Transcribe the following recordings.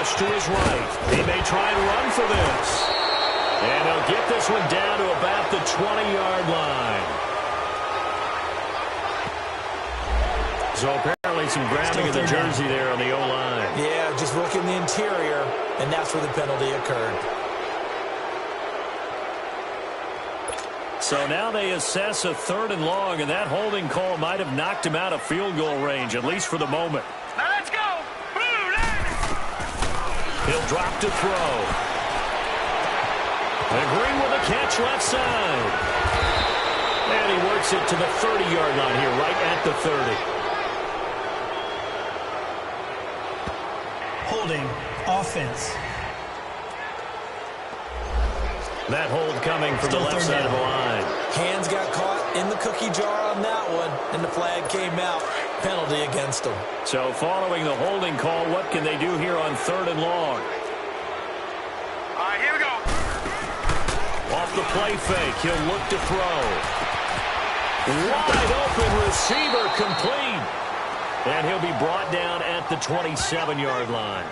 rush to his right. He may try and run for this. And he'll get this one down to about the 20-yard line. So apparently some grabbing of the jersey there on the O-line. Yeah, just working the interior, and that's where the penalty occurred. So now they assess a 3rd and long, and that holding call might have knocked him out of field goal range, at least for the moment. Now let's go. He'll drop to throw. And Green with a catch left side. And he works it to the 30-yard line here, right at the 30. Holding offense. That hold coming from the left side of the line. Hands got caught in the cookie jar on that one, and the flag came out. Penalty against him. So following the holding call, what can they do here on 3rd and long? All right, here we go. Off the play fake, he'll look to throw. Wide open receiver complete. And he'll be brought down at the 27-yard line.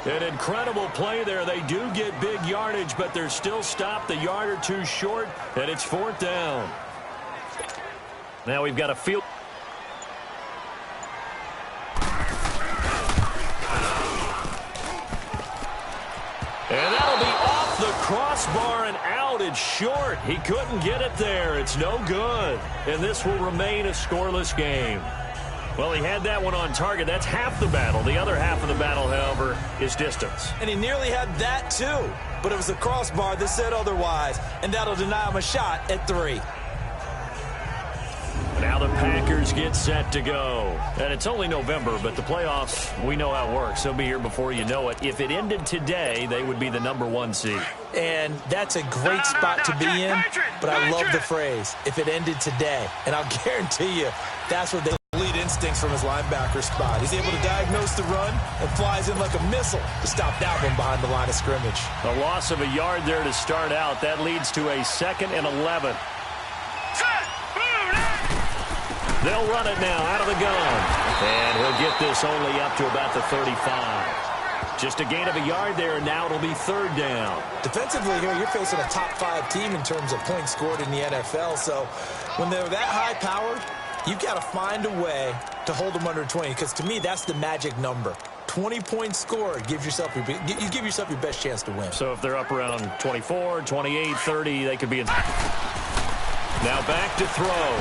An incredible play there. They do get big yardage, but they're still stopped a yard or two short, and it's 4th down. Now we've got a field. And that'll be off the crossbar and out. It's short. He couldn't get it there. It's no good. And this will remain a scoreless game. Well, he had that one on target. That's half the battle. The other half of the battle, however, is distance. And he nearly had that, too. But it was the crossbar that said otherwise. And that'll deny him a shot at 3. Now the Packers get set to go. And it's only November, but the playoffs, we know how it works. They'll be here before you know it. If it ended today, they would be the #1 seed. And that's a great spot to be in, but I love the phrase, if it ended today. And I'll guarantee you, that's what they lead instincts from his linebacker spot. He's able to diagnose the run and flies in like a missile to stop that one behind the line of scrimmage. A loss of a yard there to start out. That leads to a 2nd and 11. They'll run it now out of the gun. And he'll get this only up to about the 35. Just a gain of a yard there, and now it'll be 3rd down. Defensively here, you're facing a top-5 team in terms of points scored in the NFL. So when they're that high-powered, you've got to find a way to hold them under 20. Because to me, that's the magic number. 20 points scored, you give yourself your best chance to win. So if they're up around 24, 28, 30, they could be in. Now back to throw.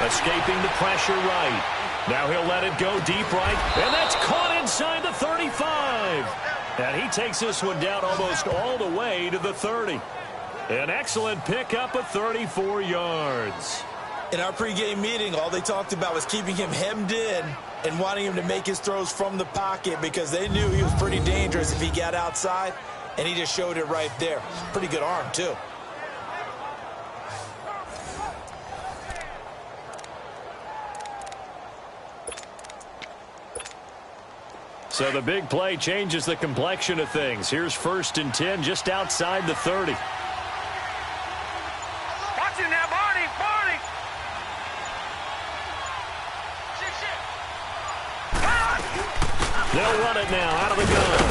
Escaping the pressure right. Now he'll let it go deep right. And that's caught inside the 35. And he takes this one down almost all the way to the 30. An excellent pickup of 34 yards. In our pregame meeting, all they talked about was keeping him hemmed in and wanting him to make his throws from the pocket because they knew he was pretty dangerous if he got outside, and he just showed it right there. Pretty good arm, too. So the big play changes the complexion of things. Here's 1st and 10 just outside the 30. Watch it now, Barney. They'll run it now out of the gun.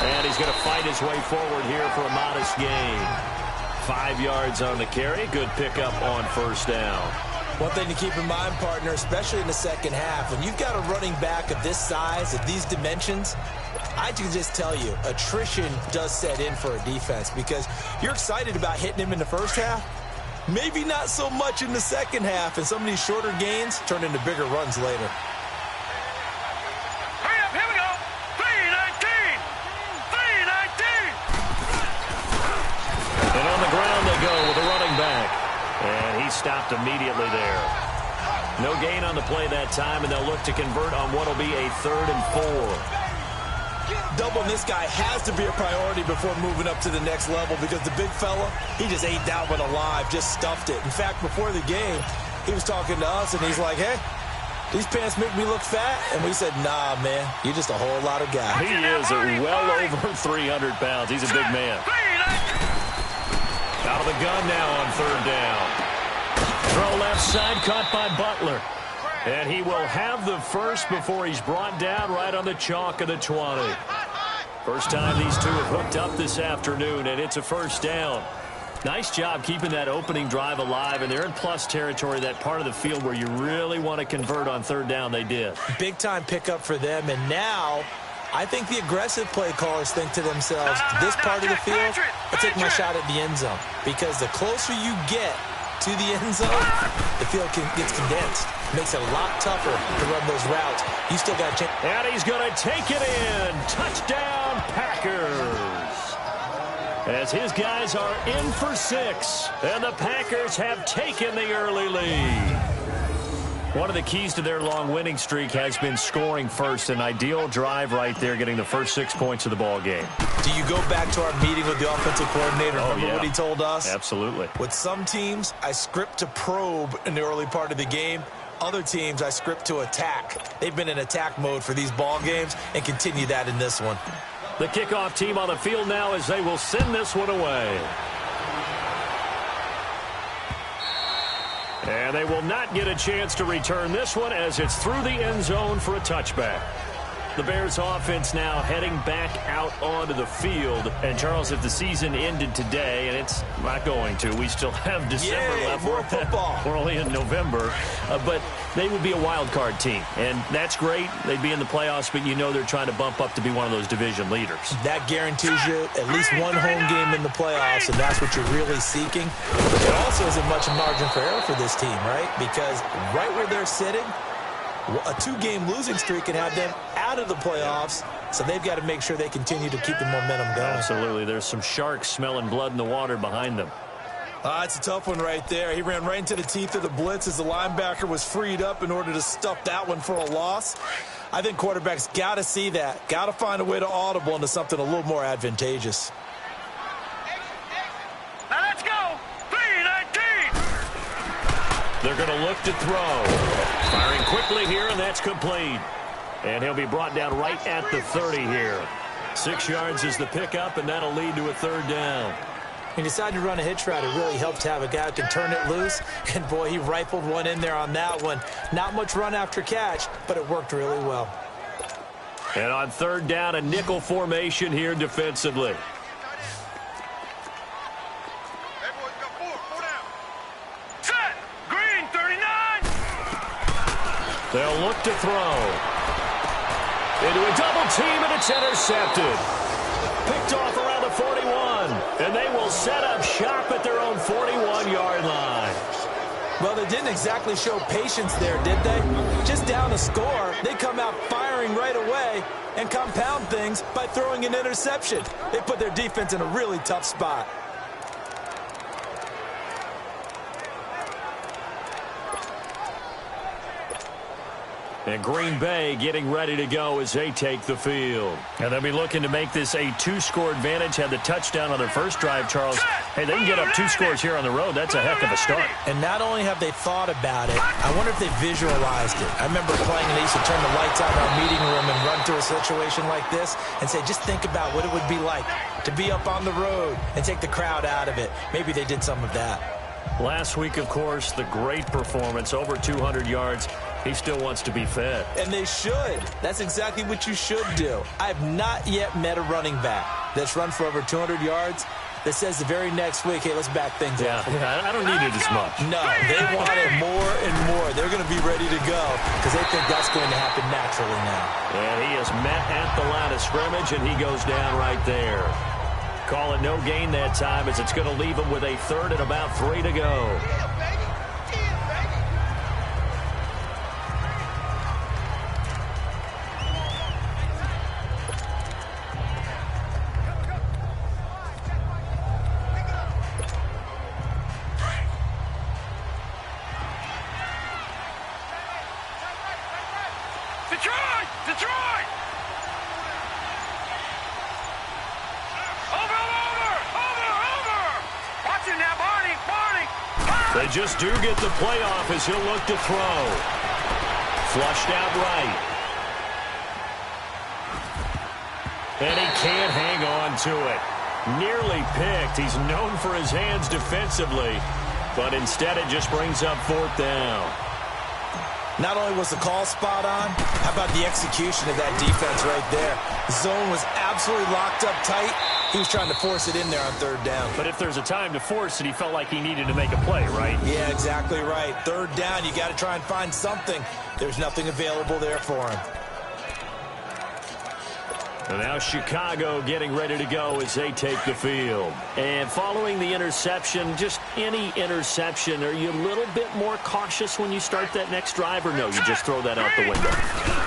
And he's going to fight his way forward here for a modest gain. 5 yards on the carry. Good pickup on 1st down. One thing to keep in mind, partner, especially in the second half, when you've got a running back of this size, of these dimensions, I can just tell you, attrition does set in for a defense because you're excited about hitting him in the first half. Maybe not so much in the second half, and some of these shorter gains turn into bigger runs later. Hurry up, here we go. 319. And on the ground they go with a running back. And he stopped immediately there. No gain on the play that time, and they'll look to convert on what will be a 3rd and 4. Doubling this guy has to be a priority before moving up to the next level because the big fella, he just ate that one alive, just stuffed it. In fact, before the game, he was talking to us, and he's like, hey, these pants make me look fat. And we said, nah, man, you're just a whole lot of guy. He is well over 300 pounds. He's a big man. Out of the gun now on 3rd down. Throw left side, caught by Butler. And he will have the first before he's brought down right on the chalk of the 20. First time these two have hooked up this afternoon, and it's a first down. Nice job keeping that opening drive alive, and they're in plus territory, that part of the field where you really want to convert on third down. They did. Big-time pickup for them, and now I think the aggressive play callers think to themselves, this part of the field, I'll take my shot at the end zone. Because the closer you get to the end zone, the field gets condensed. Makes it a lot tougher to run those routes. You still got a chance. And he's going to take it in. Touchdown, Packers. As his guys are in for 6. And the Packers have taken the early lead. One of the keys to their long winning streak has been scoring first. An ideal drive right there, getting the first 6 points of the ball game. Do you go back to our meeting with the offensive coordinator? Remember what he told us? Absolutely. With some teams, I script to probe in the early part of the game. Other teams, I script to attack. They've been in attack mode for these ball games and continue that in this one. The kickoff team on the field now as they will send this one away. And they will not get a chance to return this one as it's through the end zone for a touchback. The Bears offense now heading back out onto the field. And, Charles, if the season ended today, and it's not going to, we still have December left. More football. We're only in November. But they would be a wild card team. And that's great. They'd be in the playoffs, but you know they're trying to bump up to be one of those division leaders. That guarantees you at least one home game in the playoffs, and that's what you're really seeking. But there also isn't much margin for error for this team, right? Because right where they're sitting, a 2-game losing streak can have them out of the playoffs, so they've got to make sure they continue to keep the momentum going. Absolutely. There's some sharks smelling blood in the water behind them. It's a tough one right there. He ran right into the teeth of the blitz as the linebacker was freed up in order to stuff that one for a loss. I think quarterbacks got to see that. Got to find a way to audible into something a little more advantageous. Now let's go. 3-19. They're going to look to throw. Firing quickly here, and that's complete. And he'll be brought down right at the 30 here. 6 yards is the pickup, and that'll lead to a third down. He decided to run a hitch route. It really helped to have a guy who can turn it loose. And, boy, he rifled one in there on that one. Not much run after catch, but it worked really well. And on third down, a nickel formation here defensively. Set. Green, 39. They'll look to throw. Into a double team, and it's intercepted. Picked off around the 41. And they will set up shop at their own 41-yard line. Well, they didn't exactly show patience there, did they? Just down a score, they come out firing right away and compound things by throwing an interception. They put their defense in a really tough spot. And Green Bay getting ready to go as they take the field. And they'll be looking to make this a 2-score advantage. Had the touchdown on their first drive, Charles. Hey, they can get up 2 scores here on the road. That's a heck of a start. And not only have they thought about it, I wonder if they visualized it. I remember playing, and they used to turn the lights on in our meeting room and run through a situation like this and say, just think about what it would be like to be up on the road and take the crowd out of it. Maybe they did some of that. Last week, of course, the great performance, over 200 yards. He still wants to be fed. And they should. That's exactly what you should do. I have not yet met a running back that's run for over 200 yards that says the very next week, hey, let's back things up. Yeah, I don't need it as much. No, they want it more and more. They're going to be ready to go because they think that's going to happen naturally now. And he is met at the line of scrimmage, and he goes down right there. Call it no gain that time as it's going to leave him with a third and about 3 to go. Detroit! Over! Watching now, Barney! They just do get the playoff as he'll look to throw. Flushed out right. And he can't hang on to it. Nearly picked. He's known for his hands defensively, but instead it just brings up 4th down. Not only was the call spot on, how about the execution of that defense right there? The zone was absolutely locked up tight. He was trying to force it in there on third down. But if there's a time to force it, he felt like he needed to make a play, right? Yeah, exactly right. Third down, you got to try and find something. There's nothing available there for him. And now Chicago getting ready to go as they take the field. And following the interception, just any interception, are you a little bit more cautious when you start that next drive, or no, you just throw that out the window?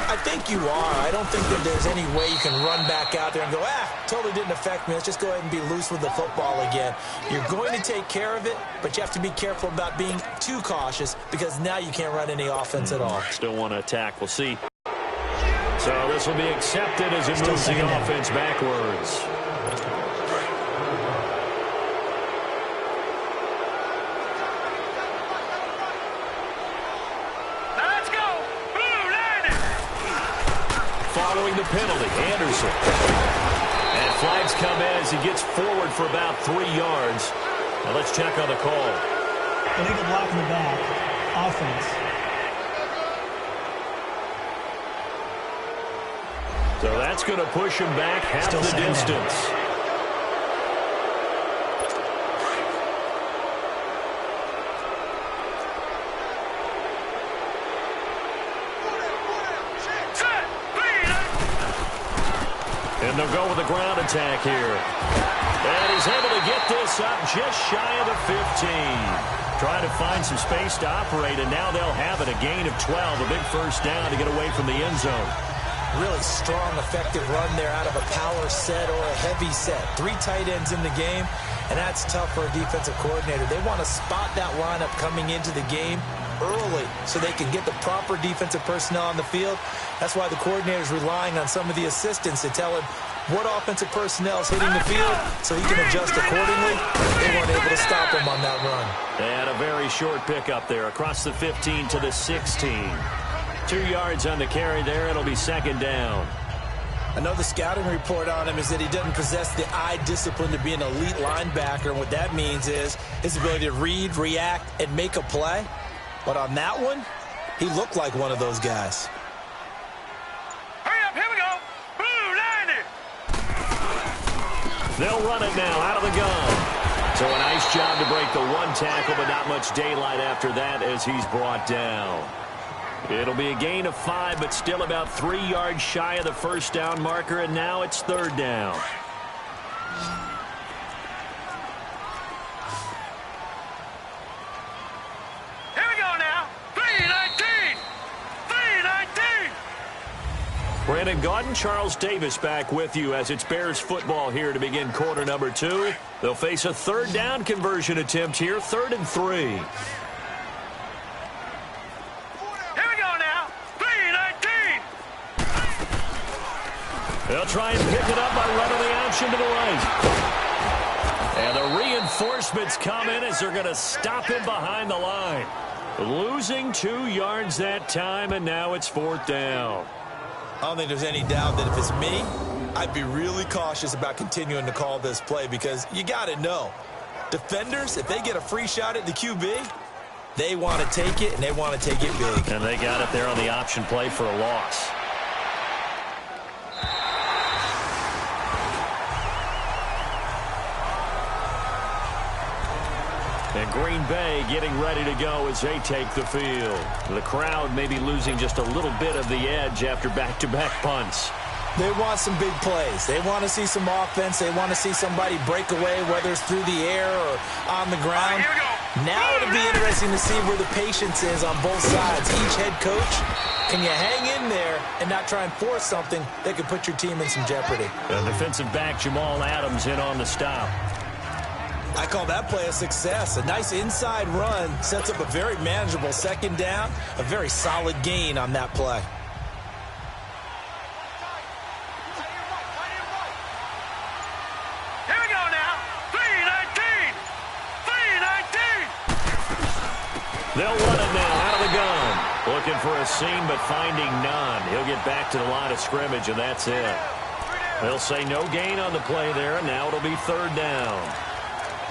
I think you are. I don't think that there's any way you can run back out there and go, totally didn't affect me. Let's just go ahead and be loose with the football again. You're going to take care of it, but you have to be careful about being too cautious because now you can't run any offense at all. Still want to attack. We'll see. So this will be accepted as it moves the offense backwards. Let's go. Blue landed. Following the penalty, Anderson. And flags come in as he gets forward for about 3 yards. Now let's check on the call. Illegal block in the back. Offense. So that's going to push him back half the distance. And they'll go with a ground attack here. And he's able to get this up just shy of the 15. Trying to find some space to operate, and now they'll have it. A gain of 12, a big first down to get away from the end zone. Really strong, effective run there out of a power set or a heavy set. 3 tight ends in the game, and that's tough for a defensive coordinator. They want to spot that lineup coming into the game early so they can get the proper defensive personnel on the field. That's why the coordinator is relying on some of the assistants to tell him what offensive personnel is hitting the field so he can adjust accordingly. They weren't able to stop him on that run. And a very short pickup there across the 15 to the 16. 2 yards on the carry there. It'll be second down. Another scouting report on him is that he doesn't possess the eye discipline to be an elite linebacker. And what that means is his ability to read, react, and make a play. But on that one, he looked like one of those guys. Hurry up, here we go. Blue landed. They'll run it now out of the gun. So a nice job to break the 1 tackle, but not much daylight after that as he's brought down. It'll be a gain of 5, but still about 3 yards shy of the first down marker, and now it's third down. Here we go now. 3-19. 3-19. Brandon Gaudin, Charles Davis back with you as it's Bears football here to begin quarter number 2. They'll face a third down conversion attempt here, 3rd and 3. They'll try and pick it up by running the option to the right. And the reinforcements come in as they're going to stop him behind the line. Losing 2 yards that time, and now it's 4th down. I don't think there's any doubt that if it's me, I'd be really cautious about continuing to call this play because you got to know, defenders, if they get a free shot at the QB, they want to take it, and they want to take it big. And they got it there on the option play for a loss. And Green Bay getting ready to go as they take the field. The crowd may be losing just a little bit of the edge after back-to-back punts. They want some big plays. They want to see some offense. They want to see somebody break away, whether it's through the air or on the ground. Here we go. Now it'll be interesting to see where the patience is on both sides. Each head coach, can you hang in there and not try and force something that could put your team in some jeopardy? The defensive back Jamal Adams in on the stop. I call that play a success. A nice inside run sets up a very manageable second down, a very solid gain on that play. Here we go now. 3-19. 3-19. They'll run it now out of the gun. Looking for a seam, but finding none. He'll get back to the line of scrimmage, and that's it. They'll say no gain on the play there, and now it'll be third down.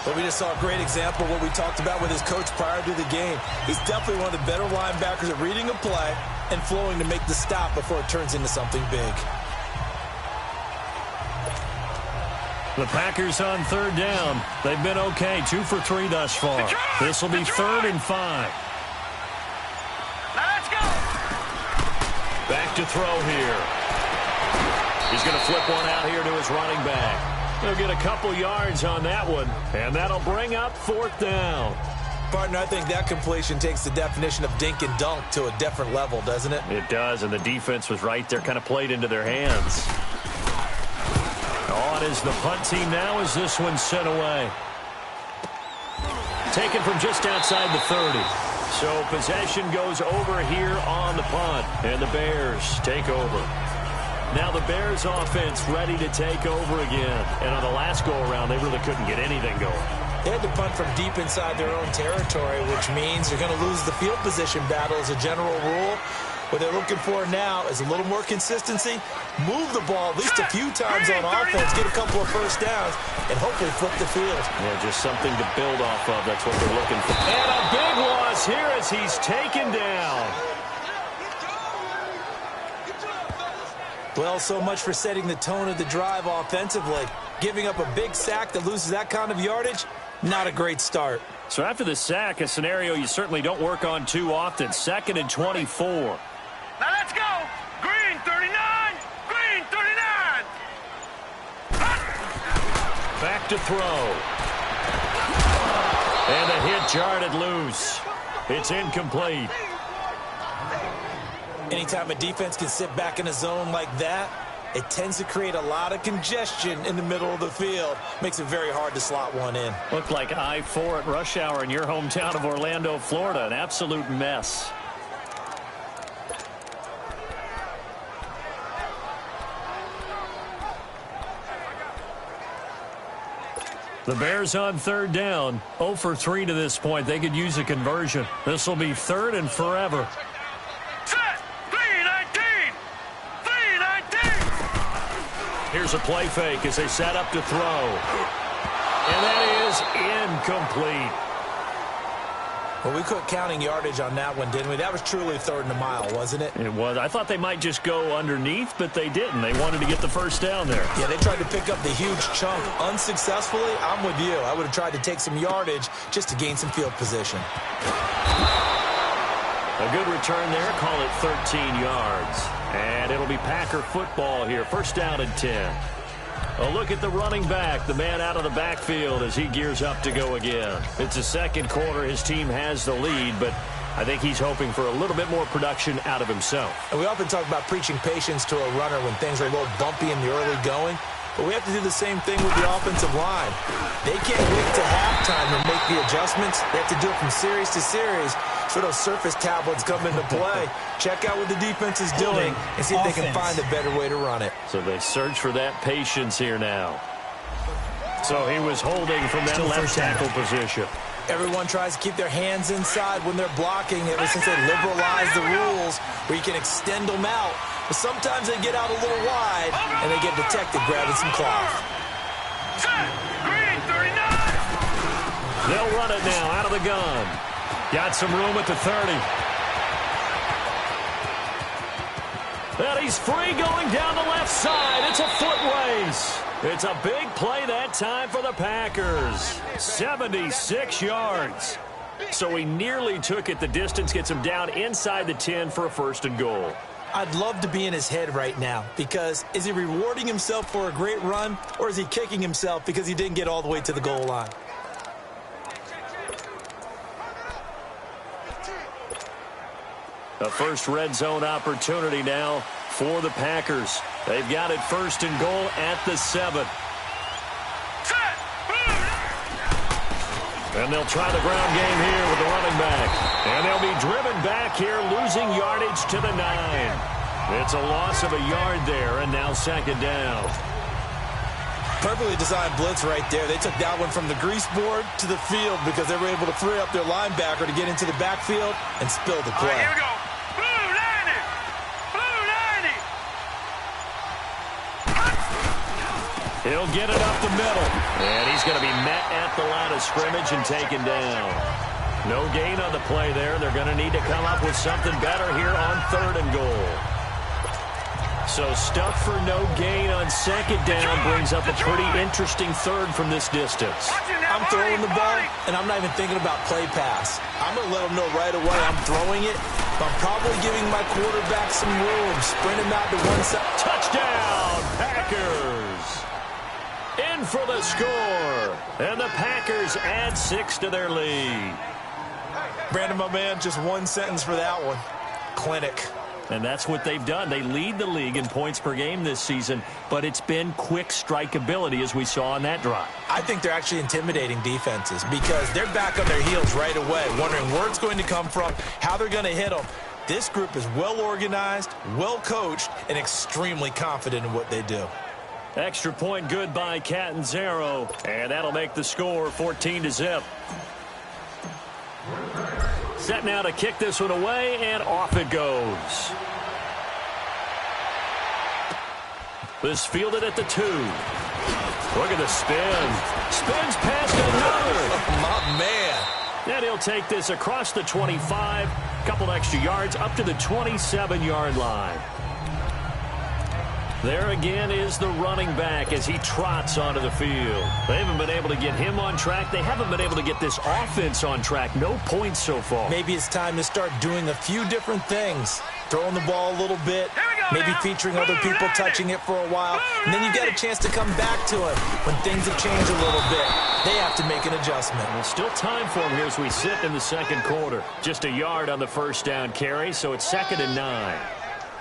But we just saw a great example of what we talked about with his coach prior to the game. He's definitely one of the better linebackers at reading a play and flowing to make the stop before it turns into something big. The Packers on third down. They've been okay, 2 for 3 thus far. This will be 3rd and 5. Now let's go. Back to throw here. He's going to flip one out here to his running back. He'll get a couple yards on that one, and that'll bring up 4th down. Partner, I think that completion takes the definition of dink and dunk to a different level, doesn't it? It does, and the defense was right there, kind of played into their hands. On is the punt team now as this one's sent away. Taken from just outside the 30. So possession goes over here on the punt, and the Bears take over. Now the Bears offense ready to take over again. And on the last go-around, they really couldn't get anything going. They had to punt from deep inside their own territory, which means they're going to lose the field position battle as a general rule. What they're looking for now is a little more consistency, move the ball at least a few times on offense, get a couple of first downs, and hopefully flip the field. Yeah, just something to build off of. That's what they're looking for. And a big loss here as he's taken down. Well, so much for setting the tone of the drive offensively. Giving up a big sack that loses that kind of yardage, not a great start. So after the sack, a scenario you certainly don't work on too often. 2nd and 24. Now let's go. Green 39. Green 39. Back to throw. And the hit jarred loose. It's incomplete. Anytime a defense can sit back in a zone like that, it tends to create a lot of congestion in the middle of the field. Makes it very hard to slot one in. Looked like I-4 at rush hour in your hometown of Orlando, Florida. An absolute mess. The Bears on third down. 0 for 3 to this point. They could use a conversion. This will be 3rd and forever. Set. 3-19. 3-19. Here's a play fake as they set up to throw. And that is incomplete. Well, we quit counting yardage on that one, didn't we? That was truly 3rd and a mile, wasn't it? It was. I thought they might just go underneath, but they didn't. They wanted to get the first down there. Yeah, they tried to pick up the huge chunk unsuccessfully. I'm with you. I would have tried to take some yardage just to gain some field position. A good return there. Call it 13 yards. And it'll be Packer football here. 1st down and 10. A look at the running back, the man out of the backfield as he gears up to go again. It's the second quarter. His team has the lead, but I think he's hoping for a little bit more production out of himself. And we often talk about preaching patience to a runner when things are a little bumpy in the early going, but we have to do the same thing with the offensive line. They can't wait to halftime and make the adjustments. They have to do it from series to series. So those surface tablets come into play. Check out what the defense is doing and see if they can find a better way to run it. So they search for that patience here now. So he was holding from that left tackle position. Everyone tries to keep their hands inside when they're blocking, ever since they liberalized the rules where you can extend them out. But sometimes they get out a little wide and they get detected grabbing some cloth. Green 39. They'll run it now out of the gun. Got some room at the 30. And he's free going down the left side. It's a foot race. It's a big play that time for the Packers. 76 yards. So he nearly took it the distance, gets him down inside the 10 for a 1st and goal. I'd love to be in his head right now, because is he rewarding himself for a great run, or is he kicking himself because he didn't get all the way to the goal line? A first red zone opportunity now for the Packers. They've got it 1st and goal at the 7. Set. And they'll try the ground game here with the running back. And they'll be driven back here, losing yardage to the 9. It's a loss of a yard there, and now 2nd down. Perfectly designed blitz right there. They took that one from the grease board to the field because they were able to free up their linebacker to get into the backfield and spill the All play. right, here we go. Blue 90. Blue 90. He'll get it up the middle. And he's going to be met at the line of scrimmage and taken down. No gain on the play there. They're going to need to come up with something better here on 3rd and goal. So stuff for no gain on 2nd down brings up a pretty interesting 3rd from this distance. I'm throwing the ball, and I'm not even thinking about play pass. I'm going to let them know right away I'm throwing it. But I'm probably giving my quarterback some room. Sprint him out to one side. Touchdown, Packers! In for the score. And the Packers add 6 to their lead. Brandon, my man, just one sentence for that one. Clinic. And that's what they've done. They lead the league in points per game this season, but it's been quick strikeability as we saw on that drive. I think they're actually intimidating defenses because they're back on their heels right away, wondering where it's going to come from, how they're going to hit them. This group is well organized, well coached, and extremely confident in what they do. Extra point good by Catanzaro, and that'll make the score 14-0. Set now to kick this one away, and off it goes. This fielded at the 2. Look at the spin. Spins past another. My man. And he'll take this across the 25. Couple extra yards up to the 27-yard line. There again is the running back as he trots onto the field. They haven't been able to get him on track. They haven't been able to get this offense on track. No points so far. Maybe it's time to start doing a few different things. Throwing the ball a little bit, maybe featuring other people touching it for a while, and then you get a chance to come back to it when things have changed a little bit. They have to make an adjustment. There's still time for him here as we sit in the 2nd quarter. Just a yard on the 1st down carry, so it's 2nd and 9.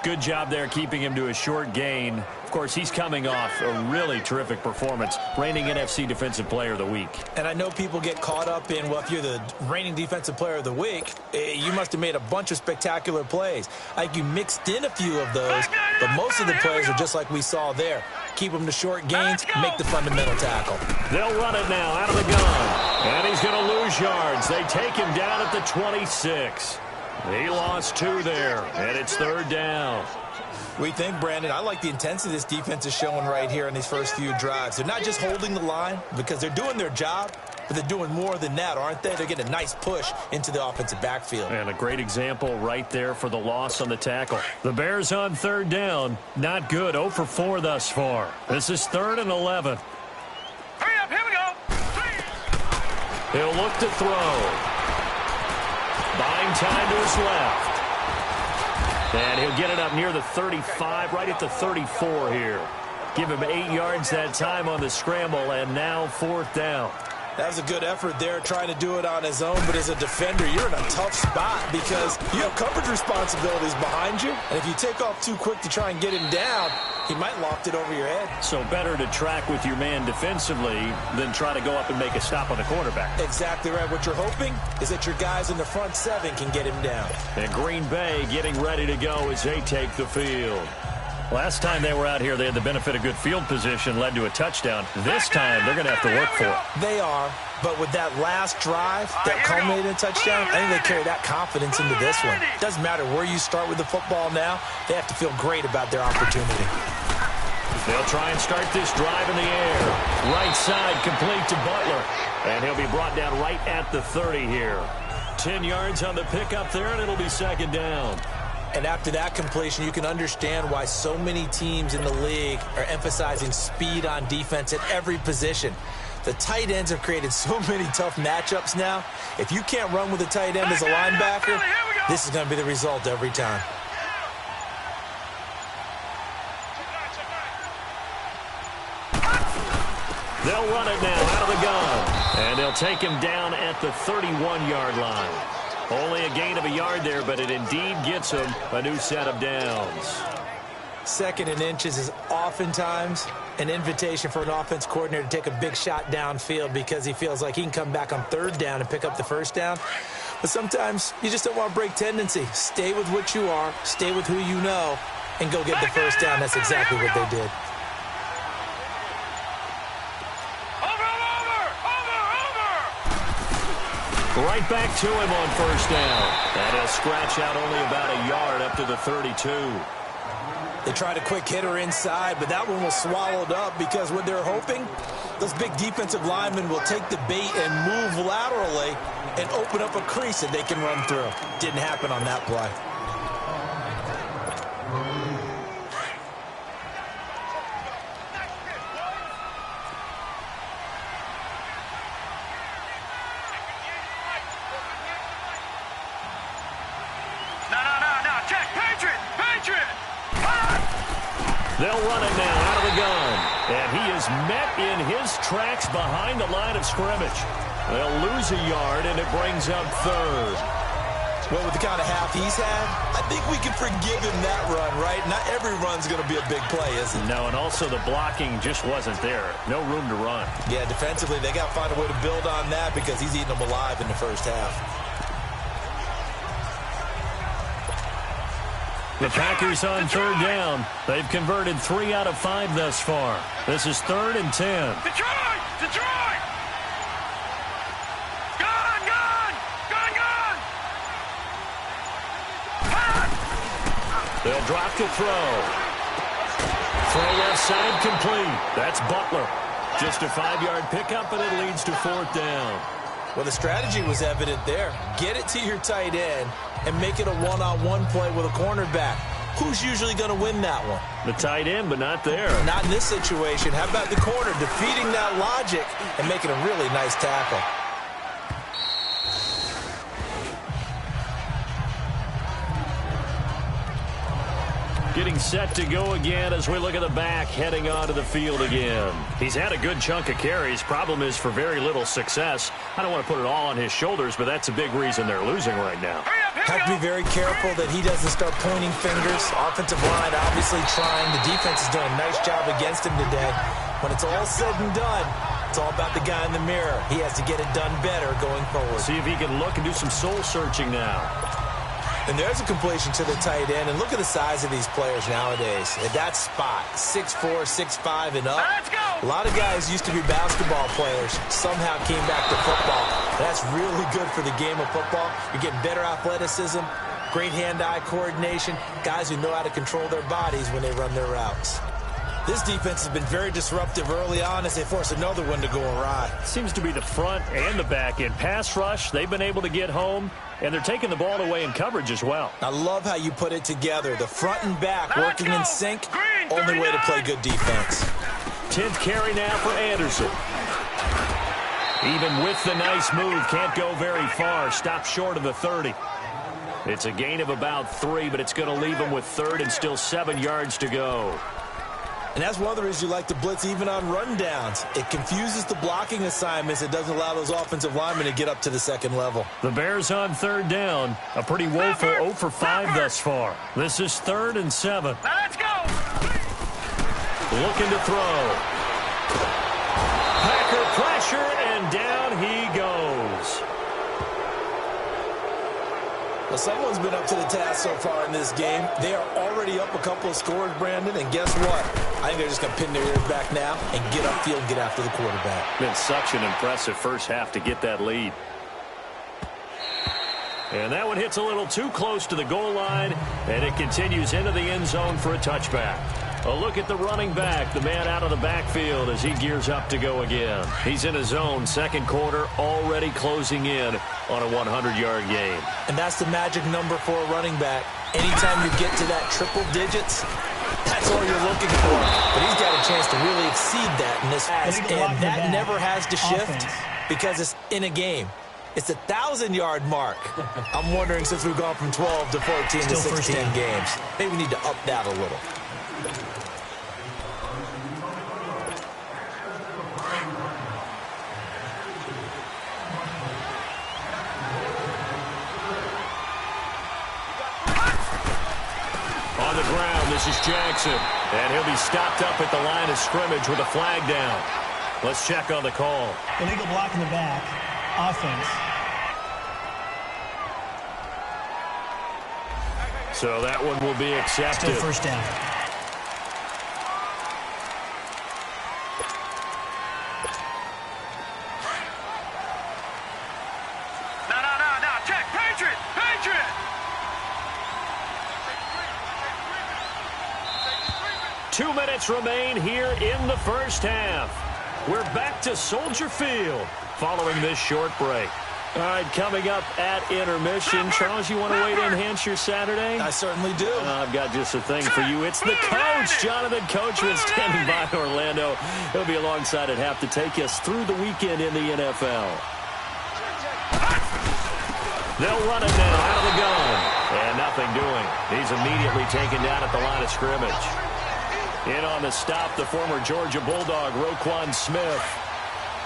Good job there keeping him to a short gain. Of course, he's coming off a really terrific performance, reigning NFC Defensive Player of the Week. And I know people get caught up in, well, if you're the reigning Defensive Player of the Week, you must have made a bunch of spectacular plays. Like you mixed in a few of those, but most of the plays are just like we saw there. Keep them to short gains, make the fundamental tackle. They'll run it now out of the gun. And he's going to lose yards. They take him down at the 26. He lost 2 there, and it's 3rd down. We think, Brandon, I like the intensity this defense is showing right here in these first few drives. They're not just holding the line because they're doing their job, but they're doing more than that, aren't they? They're getting a nice push into the offensive backfield. And a great example right there for the loss on the tackle. The Bears on 3rd down. Not good. 0 for 4 thus far. This is 3rd and 11. Hurry up, here we go. He'll look to throw. Buying time to his left. And he'll get it up near the 35, right at the 34 here. Give him 8 yards that time on the scramble, and now 4th down. That was a good effort there, trying to do it on his own, but as a defender, you're in a tough spot because you have coverage responsibilities behind you, and if you take off too quick to try and get him down, he might loft it over your head. So better to track with your man defensively than try to go up and make a stop on the quarterback. Exactly right. What you're hoping is that your guys in the front 7 can get him down. And Green Bay getting ready to go as they take the field. Last time they were out here, they had the benefit of good field position, led to a touchdown. This time, they're going to have to work for it. They are, but with that last drive that culminated in a touchdown, I think they carry that confidence into this one. Doesn't matter where you start with the football now, they have to feel great about their opportunity. They'll try and start this drive in the air. Right side complete to Butler. And he'll be brought down right at the 30 here. 10 yards on the pickup there, and it'll be 2nd down. And after that completion, you can understand why so many teams in the league are emphasizing speed on defense at every position. The tight ends have created so many tough matchups now. If you can't run with a tight end as a linebacker, this is going to be the result every time. They'll run it now out of the gun. And they'll take him down at the 31-yard line. Only a gain of a yard there, but it indeed gets him a new set of downs. 2nd and inches is oftentimes an invitation for an offense coordinator to take a big shot downfield because he feels like he can come back on 3rd down and pick up the 1st down. But sometimes you just don't want to break tendency. Stay with what you are, stay with who you know, and go get the 1st down. That's exactly what they did. Right back to him on 1st down. And he'll scratch out only about a yard up to the 32. They tried a quick hitter inside, but that one was swallowed up because what they're hoping, those big defensive linemen will take the bait and move laterally and open up a crease that they can run through. Didn't happen on that play. No, check, Patriot! They'll run it now out of the gun. And he is met in his tracks behind the line of scrimmage. They'll lose a yard, and it brings up third. Well, with the kind of half he's had, I think we can forgive him that run, right? Not every run's going to be a big play, is it? No, and also the blocking just wasn't there. No room to run. Yeah, defensively, they got to find a way to build on that because he's eating them alive in the first half. The Packers on third down. They've converted 3 out of 5 thus far. This is 3rd and 10. Detroit! Gun! They'll drop to throw. Throw left side complete. That's Butler. Just a 5-yard pickup, and it leads to 4th down. Well, the strategy was evident there. Get it to your tight end and make it a one-on-one play with a cornerback. Who's usually going to win that one? The tight end, but not there. Not in this situation. How about the corner defeating that logic and making a really nice tackle? Getting set to go again as we look at the back heading onto the field again. He's had a good chunk of carries. Problem is for very little success. I don't want to put it all on his shoulders, but that's a big reason they're losing right now. Have to be very careful that he doesn't start pointing fingers. Offensive line obviously trying. The defense is doing a nice job against him today. When it's all said and done, it's all about the guy in the mirror. He has to get it done better going forward. See if he can look and do some soul searching now. And there's a completion to the tight end. And look at the size of these players nowadays. At that spot, 6'4", 6'5", and up. Let's go! A lot of guys used to be basketball players, somehow came back to football. That's really good for the game of football. You're getting better athleticism, great hand-eye coordination, guys who know how to control their bodies when they run their routes. This defense has been very disruptive early on as they force another one to go awry. Seems to be the front and the back end. Pass rush, they've been able to get home, and they're taking the ball away in coverage as well. I love how you put it together. The front and back working in sync. Only way to play good defense. 10th carry now for Anderson. Even with the nice move, can't go very far. Stopped short of the 30. It's a gain of about 3, but it's going to leave him with 3rd and still 7 yards to go. And that's one of the reasons you like to blitz even on rundowns. It confuses the blocking assignments. It doesn't allow those offensive linemen to get up to the second level. The Bears on 3rd down. A pretty woeful 0 for 5 thus far. This is 3rd and 7. Now let's go! Looking to throw. Packer pressure, and down he goes. Well, someone's been up to the task so far in this game. They are already up a couple of scores, Brandon, and guess what? I think they're just going to pin their ears back now and get upfield and get after the quarterback. Been such an impressive first half to get that lead. And that one hits a little too close to the goal line, and it continues into the end zone for a touchback. A look at the running back, the man out of the backfield as he gears up to go again. He's in his zone, second quarter, already closing in on a 100-yard game. And that's the magic number for a running back. Anytime you get to that triple digits, that's all you're looking for. But he's got a chance to really exceed that in this pass, and that never has to shift because it's in a game. It's a 1,000-yard mark. I'm wondering, since we've gone from 12 to 14 to 16 games, maybe we need to up that a little. On the ground, this is Jackson. And he'll be stopped up at the line of scrimmage with a flag down. Let's check on the call. Illegal block in the back. Offense. So that one will be accepted. Still first down. No, check, Patriot! 2 minutes remain here in the first half. We're back to Soldier Field following this short break. All right, coming up at intermission. Charles, you want to weigh in, enhance your Saturday? I certainly do. I've got just a thing for you. It's the coach, Jonathan Coachman, standing by in Orlando. He'll be alongside at half to take us through the weekend in the NFL. They'll run it now out of the gun. And nothing doing. He's immediately taken down at the line of scrimmage. In on the stop, the former Georgia Bulldog, Roquan Smith.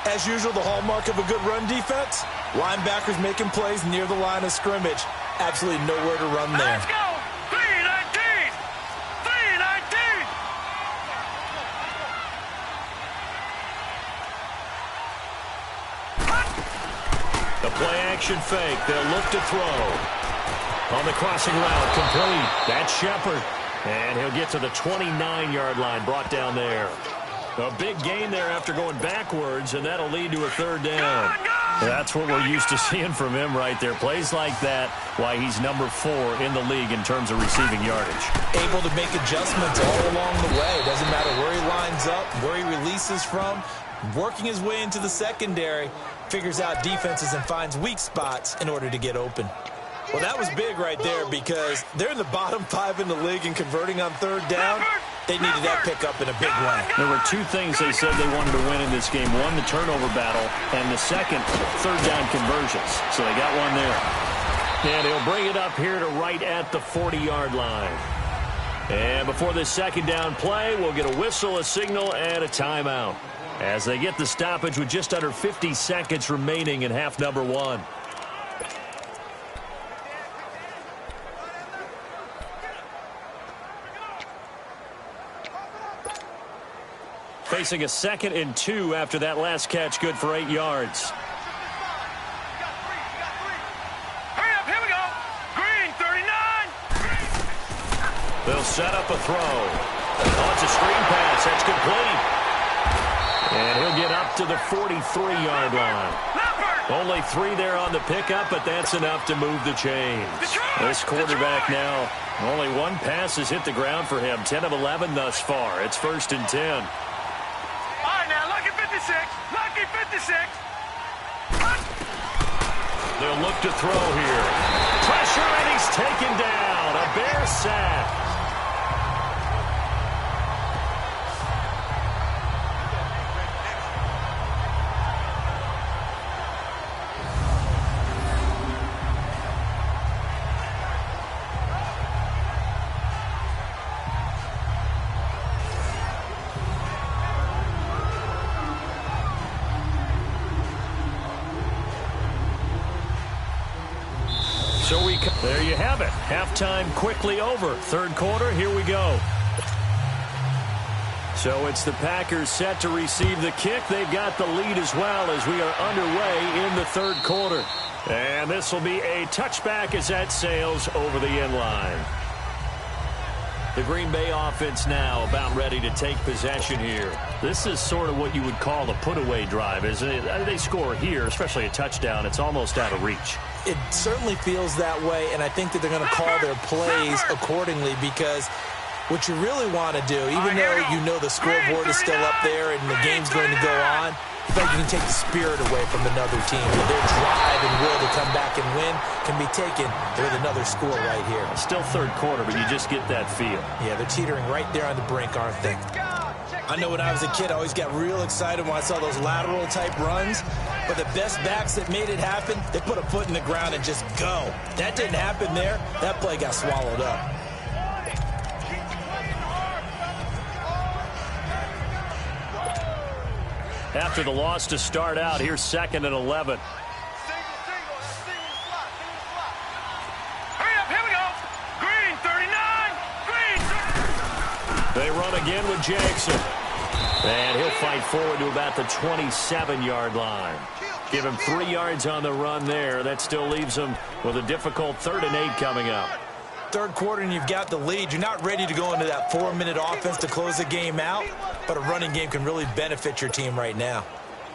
As usual, the hallmark of a good run defense, linebackers making plays near the line of scrimmage. Absolutely nowhere to run there. Let's go! 319! 319! The play action fake. They'll look to throw. On the crossing route, complete. That's Shepard. And he'll get to the 29-yard line, brought down there. A big gain there after going backwards, and that'll lead to a third down. That's what we're used to seeing from him right there. Plays like that, why he's number 4 in the league in terms of receiving yardage. Able to make adjustments all along the way. Doesn't matter where he lines up, where he releases from. Working his way into the secondary, figures out defenses and finds weak spots in order to get open. Well, that was big right there because they're in the bottom 5 in the league and converting on third down. They needed that pickup in a big way. There were 2 things they said they wanted to win in this game. One, the turnover battle, and the second, third down conversions. So they got one there. And he'll bring it up here to right at the 40-yard line. And before this second down play, we'll get a whistle, a signal, and a timeout as they get the stoppage with just under 50 seconds remaining in half number 1. Facing a 2nd and 2 after that last catch, good for 8 yards. Hurry up, here we go. Green, 39. They'll set up a throw. Oh, it's a screen pass. That's complete. And he'll get up to the 43-yard line. Only 3 there on the pickup, but that's enough to move the chains. This quarterback now, only 1 pass has hit the ground for him. 10 of 11 thus far. It's 1st and 10. Lucky 56. They'll look to throw here. Pressure, and he's taken down. A Bear sack. There you have it. Halftime quickly over. Third quarter, here we go. So it's the Packers set to receive the kick. They've got the lead as well as we are underway in the third quarter. And this will be a touchback as that sails over the end line. The Green Bay offense now about ready to take possession here. This is sort of what you would call a put-away drive, isn't it? They score here, especially a touchdown. It's almost out of reach. It certainly feels that way, and I think that they're going to call their plays accordingly because what you really want to do, even though you know the scoreboard is still up there and the game's going to go on, I feel like you can take the spirit away from another team. Their drive and will to come back and win can be taken with another score right here. Still third quarter, but you just get that feel. Yeah, they're teetering right there on the brink, aren't they? I know when I was a kid, I always got real excited when I saw those lateral-type runs. But the best backs that made it happen, they put a foot in the ground and just go. That didn't happen there. That play got swallowed up. After the loss to start out, here's 2nd and 11. Hurry up, here we go. Green, 39. Green, 39. They run again with Jackson. And he'll fight forward to about the 27-yard line. Give him 3 yards on the run there. That still leaves him with a difficult 3rd and 8 coming up. Third quarter and you've got the lead. You're not ready to go into that 4-minute offense to close the game out, but a running game can really benefit your team right now.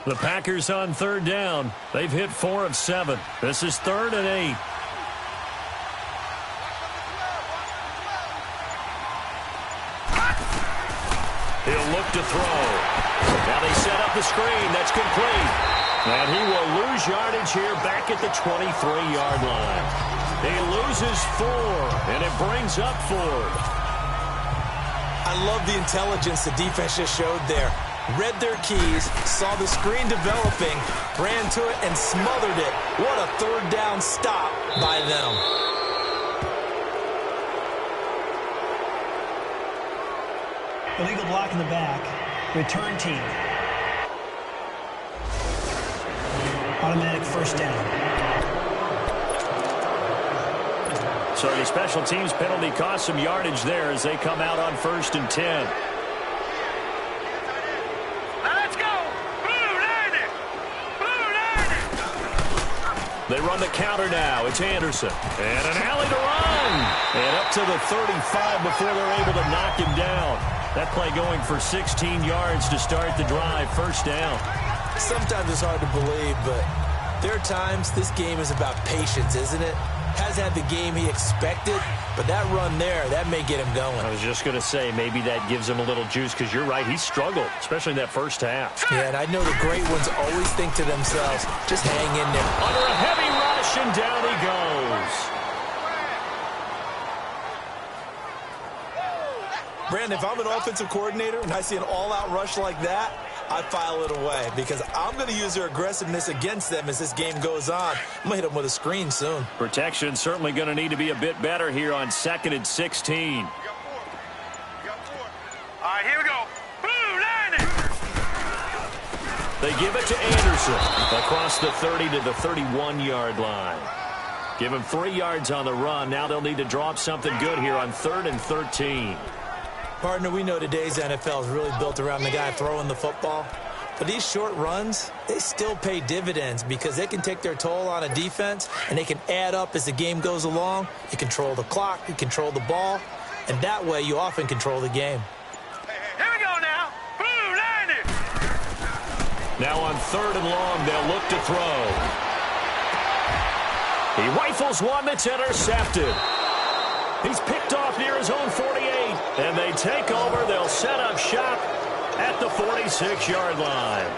The Packers on 3rd down. They've hit 4 of 7. This is 3rd and 8. the screen. That's complete. And he will lose yardage here back at the 23-yard line. He loses 4, and it brings up 4. I love the intelligence the defense just showed there. Read their keys, saw the screen developing, ran to it, and smothered it. What a third down stop by them. Illegal block in the back. Return team. Automatic first down. So the special teams penalty cost some yardage there as they come out on 1st and 10. Let's go! Blue Lightning! Blue Lightning! They run the counter now. It's Anderson. And an alley to run. And up to the 35 before they're able to knock him down. That play going for 16 yards to start the drive. First down. Sometimes it's hard to believe, but there are times this game is about patience, isn't it? Hasn't had the game he expected, but that run there, that may get him going. I was just going to say, maybe that gives him a little juice, because you're right, he struggled, especially in that first half. Yeah, and I know the great ones always think to themselves, just hang in there. Under a heavy rush, and down he goes. Brandon, if I'm an offensive coordinator and I see an all-out rush like that, I file it away because I'm going to use their aggressiveness against them as this game goes on. I'm going to hit them with a screen soon. Protection certainly going to need to be a bit better here on 2nd and 16. All right, here we go. Blue Lightning! They give it to Anderson across the 30 to the 31-yard line. Give him 3 yards on the run. Now they'll need to draw up something good here on 3rd and 13. Partner, we know today's NFL is really built around the guy throwing the football. But these short runs, they still pay dividends because they can take their toll on a defense and they can add up as the game goes along. You control the clock, you control the ball, and that way you often control the game. Here we go now. Blue Lightning! Now on 3rd and long, they'll look to throw. He rifles one that's intercepted. He's picked off near his own 48, and they take over. They'll set up shop at the 46-yard line.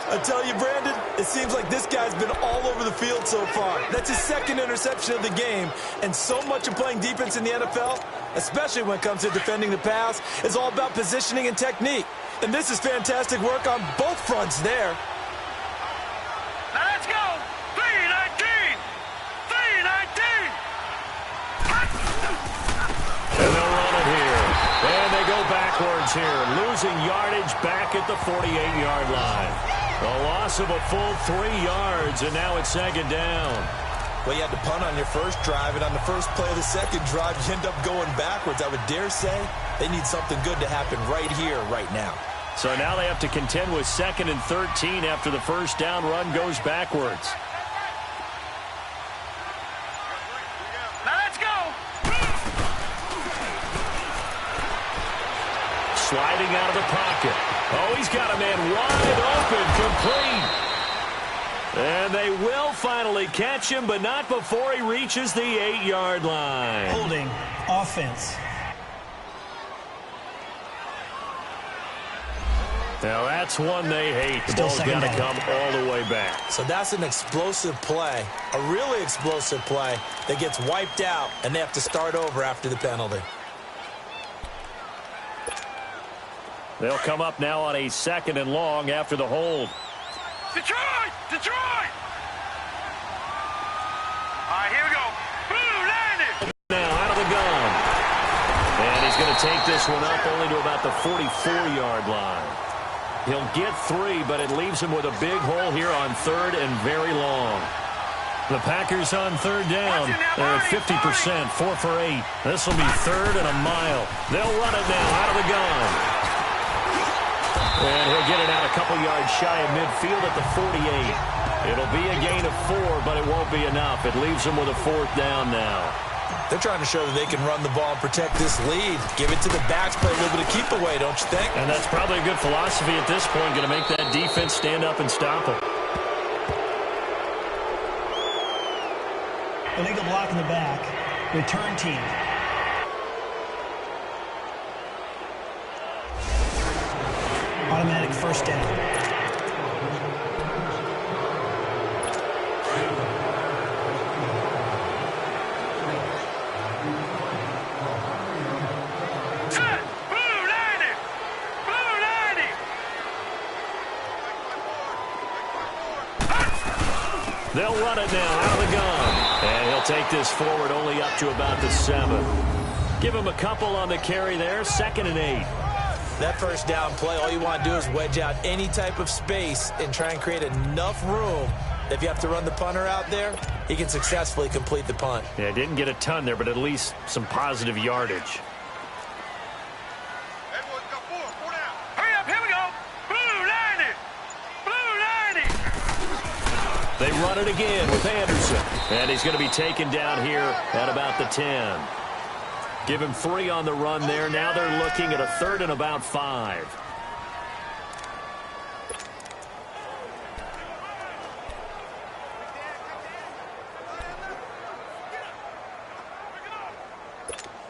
I tell you, Brandon, it seems like this guy's been all over the field so far. That's his 2nd interception of the game, and so much of playing defense in the NFL, especially when it comes to defending the pass, is all about positioning and technique. And this is fantastic work on both fronts there. Now let's go! 319! 319! And they'll run it here. And they go backwards here, losing yardage back at the 48-yard line. A loss of a full 3 yards, and now it's 2nd down. Well, you had to punt on your first drive, and on the first play of the second drive, you end up going backwards. I would dare say they need something good to happen right here, right now. So now they have to contend with 2nd and 13 after the first down run goes backwards. Now let's go! Sliding out of the pocket. Oh, he's got a man wide open, complete. And they will finally catch him, but not before he reaches the 8-yard line. Holding. Offense. Now that's one they hate. The Still ball's got to second come all the way back. So that's an explosive play, a really explosive play that gets wiped out, and they have to start over after the penalty. They'll come up now on a 2nd and long after the hold. Detroit! Detroit! All right, here we go. Blue Lightning! Now out of the gun. And he's going to take this one up only to about the 44-yard line. He'll get 3, but it leaves him with a big hole here on 3rd and very long. The Packers on 3rd down. They're at 50%, 4 for 8. This will be 3rd and a mile. They'll run it now out of the gun. And he'll get it out a couple yards shy of midfield at the 48. It'll be a gain of 4, but it won't be enough. It leaves him with a 4th down now. They're trying to show that they can run the ball and protect this lead. Give it to the backs, play a little bit of keep away, don't you think? And that's probably a good philosophy at this point, going to make that defense stand up and stop him. Illegal block in the back. Return team. Automatic first first down. They'll run it now out of the gun. And he'll take this forward only up to about the 7. Give him a couple on the carry there. 2nd and 8. That first down play, all you want to do is wedge out any type of space and try and create enough room that if you have to run the punter out there, he can successfully complete the punt. Yeah, didn't get a ton there, but at least some positive yardage. Hurry up, here we go. Blue 90. Blue 90. They run it again with Anderson. And he's going to be taken down here at about the 10. Give him 3 on the run there. Now they're looking at a 3rd and about 5.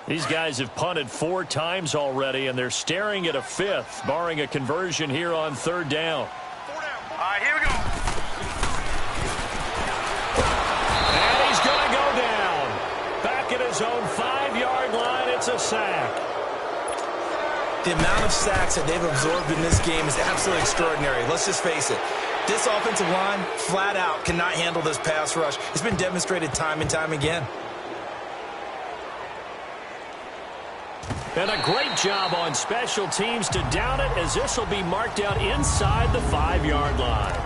These guys have punted 4 times already, and they're staring at a 5th, barring a conversion here on 3rd down. All right, here we go. And he's going to go down. Back at his own 5-yard line, it's a sack. The amount of sacks that they've absorbed in this game is absolutely extraordinary. Let's just face it. This offensive line, flat out, cannot handle this pass rush. It's been demonstrated time and time again. And a great job on special teams to down it, as this will be marked out inside the 5-yard line.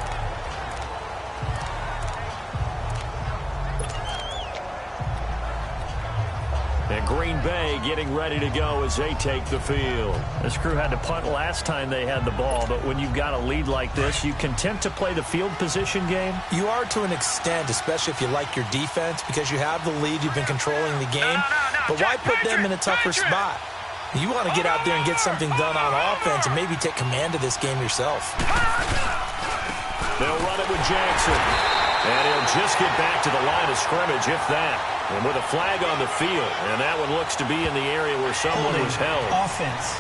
And Green Bay getting ready to go as they take the field. This crew had to punt last time they had the ball, but when you've got a lead like this, you content to play the field position game? You are to an extent, especially if you like your defense, because you have the lead, you've been controlling the game. But why put them in a tougher spot? You want to get out there and get something done on offense and maybe take command of this game yourself. They'll run it with Jackson. And he'll just get back to the line of scrimmage, if that. And with a flag on the field. And that one looks to be in the area where someone was held. Offense.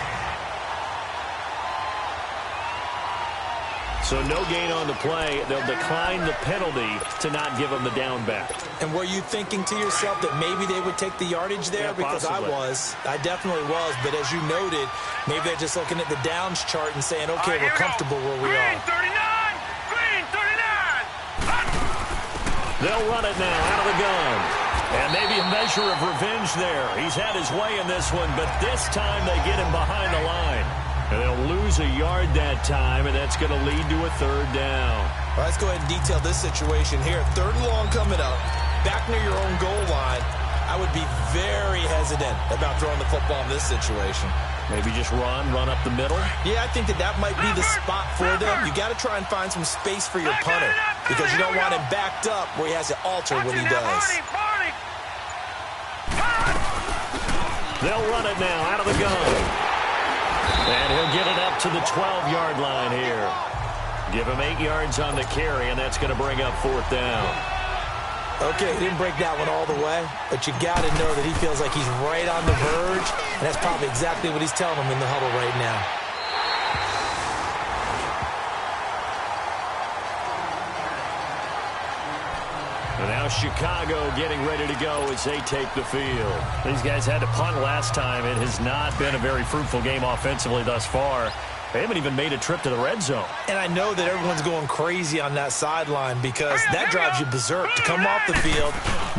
So no gain on the play. They'll decline the penalty to not give them the down back. And were you thinking to yourself that maybe they would take the yardage there? Yeah, because possibly. I definitely was. But as you noted, maybe they're just looking at the downs chart and saying, okay, we're comfortable where we are. Green 39. Green 39. They'll run it now out of the gun. And maybe a measure of revenge there. He's had his way in this one, but this time they get him behind the line. And they'll lose a yard that time, and that's going to lead to a 3rd down. Well, let's go ahead and detail this situation here. 3rd and long coming up, back near your own goal line. I would be very hesitant about throwing the football in this situation. Maybe just run up the middle? Yeah, I think that might be the spot for them. You got to try and find some space for your punter because you don't want him backed up where he has to alter what he does. They'll run it now out of the gun. And he'll get it up to the 12-yard line here. Give him 8 yards on the carry, and that's going to bring up 4th down. Okay, he didn't break that one all the way, but you got to know that he feels like he's right on the verge, and that's probably exactly what he's telling him in the huddle right now. And now Chicago getting ready to go as they take the field. These guys had to punt last time. It has not been a very fruitful game offensively thus far. They haven't even made a trip to the red zone. And I know that everyone's going crazy on that sideline because that drives you berserk to come off the field,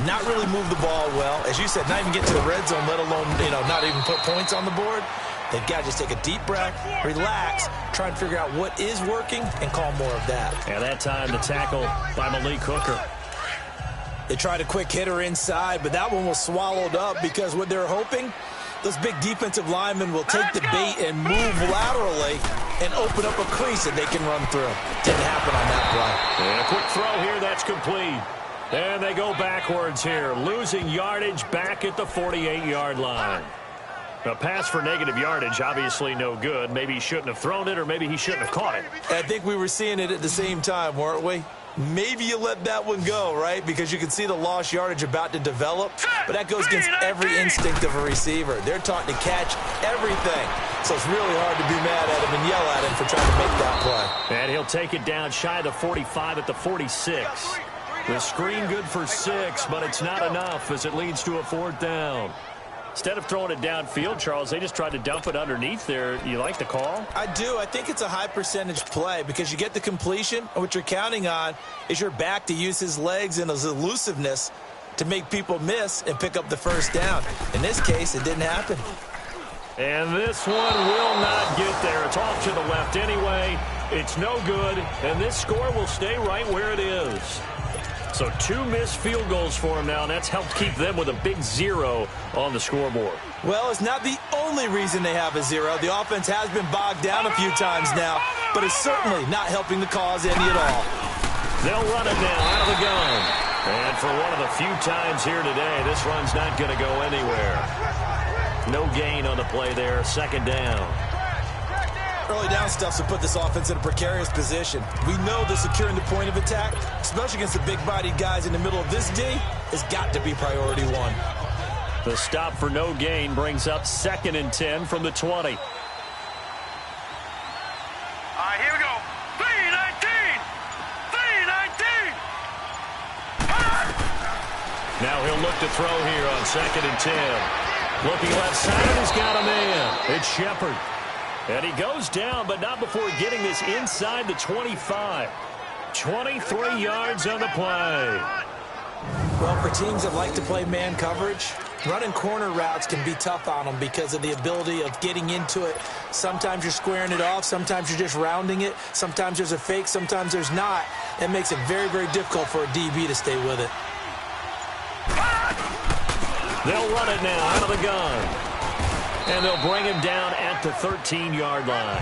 not really move the ball well. As you said, not even get to the red zone, let alone, not even put points on the board. They've got to just take a deep breath, relax, try and figure out what is working, and call more of that. And that time the tackle by Malik Hooker. They tried a quick hitter inside, but that one was swallowed up because what they're hoping, those big defensive linemen will take the bait and move laterally and open up a crease that they can run through. Didn't happen on that play. And a quick throw here, that's complete. And they go backwards here, losing yardage back at the 48-yard line. A pass for negative yardage, obviously no good. Maybe he shouldn't have thrown it, or maybe he shouldn't have caught it. I think we were seeing it at the same time, weren't we? maybe you let that one go, right? Because you can see the lost yardage about to develop, but that goes against every instinct of a receiver. They're taught to catch everything, so it's really hard to be mad at him and yell at him for trying to make that play. And he'll take it down shy of the 45 at the 46. The screen good for 6, but it's not enough as it leads to a 4th down. Instead of throwing it downfield, Charles, they just tried to dump it underneath there. You like the call? I do. I think it's a high percentage play because you get the completion, and what you're counting on is your back to use his legs and his elusiveness to make people miss and pick up the 1st down. In this case, it didn't happen. And this one will not get there. It's off to the left anyway. It's no good, and this score will stay right where it is. So 2 missed field goals for him now, and that's helped keep them with a big 0 on the scoreboard. Well, it's not the only reason they have a 0. The offense has been bogged down a few times now, but it's certainly not helping the cause any at all. They'll run it now out of the gun. And for one of the few times here today, this run's not going to go anywhere. No gain on the play there, 2nd down. Early down stuff to put this offense in a precarious position. We know that securing the point of attack, especially against the big-bodied guys in the middle of this D, has got to be priority 1. The stop for no gain brings up 2nd and 10 from the 20. All right, here we go. 3-19. 3-19. Now he'll look to throw here on 2nd and 10. Looking left side, he's got a man. It's Shepard. And he goes down, but not before getting this inside the 25. 23 yards on the play. Well, for teams that like to play man coverage, running corner routes can be tough on them because of the ability of getting into it. Sometimes you're squaring it off. Sometimes you're just rounding it. Sometimes there's a fake. Sometimes there's not. It makes it very, very difficult for a DB to stay with it. They'll run it now out of the gun. And they'll bring him down at the 13-yard line.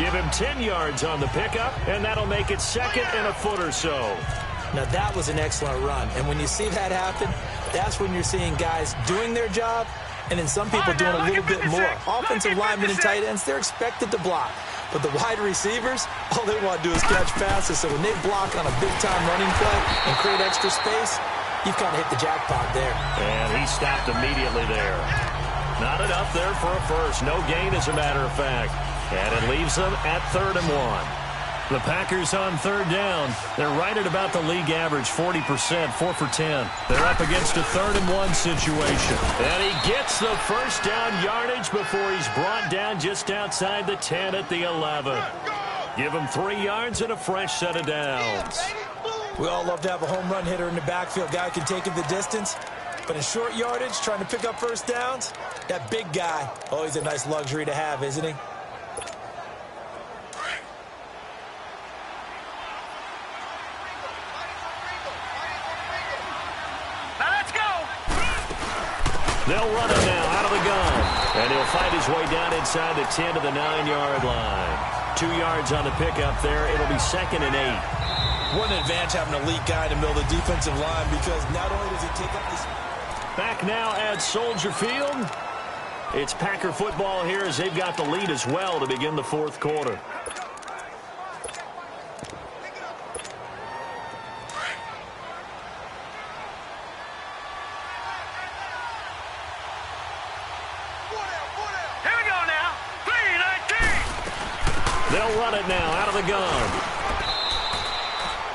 Give him 10 yards on the pickup, and that'll make it 2nd and a foot or so. Now, that was an excellent run. And when you see that happen, that's when you're seeing guys doing their job, and then some people doing a little bit more. Offensive linemen and tight ends, they're expected to block. But the wide receivers, all they want to do is catch passes. So when they block on a big-time running play and create extra space, you've kind of hit the jackpot there. And he stopped immediately there. Not enough there for a first. No gain, as a matter of fact. And it leaves them at 3rd and 1. The Packers on 3rd down. They're right at about the league average, 40%, 4 for 10. They're up against a 3rd and 1 situation. And he gets the 1st down yardage before he's brought down just outside the 10 at the 11. Give him 3 yards and a fresh set of downs. We all love to have a home run hitter in the backfield. Guy can take it the distance. But in short yardage, trying to pick up 1st downs, that big guy, always a nice luxury to have, isn't he? Now let's go. They'll run it now out of the gun. And he'll fight his way down inside the 10 to the 9-yard line. 2 yards on the pickup there. It'll be 2nd and 8. What an advantage having an elite guy in the middle of the defensive line, because not only does he take up this... Back now at Soldier Field. It's Packer football here as they've got the lead as well to begin the 4th quarter. Here we go now. 3-19. They'll run it now out of the gun.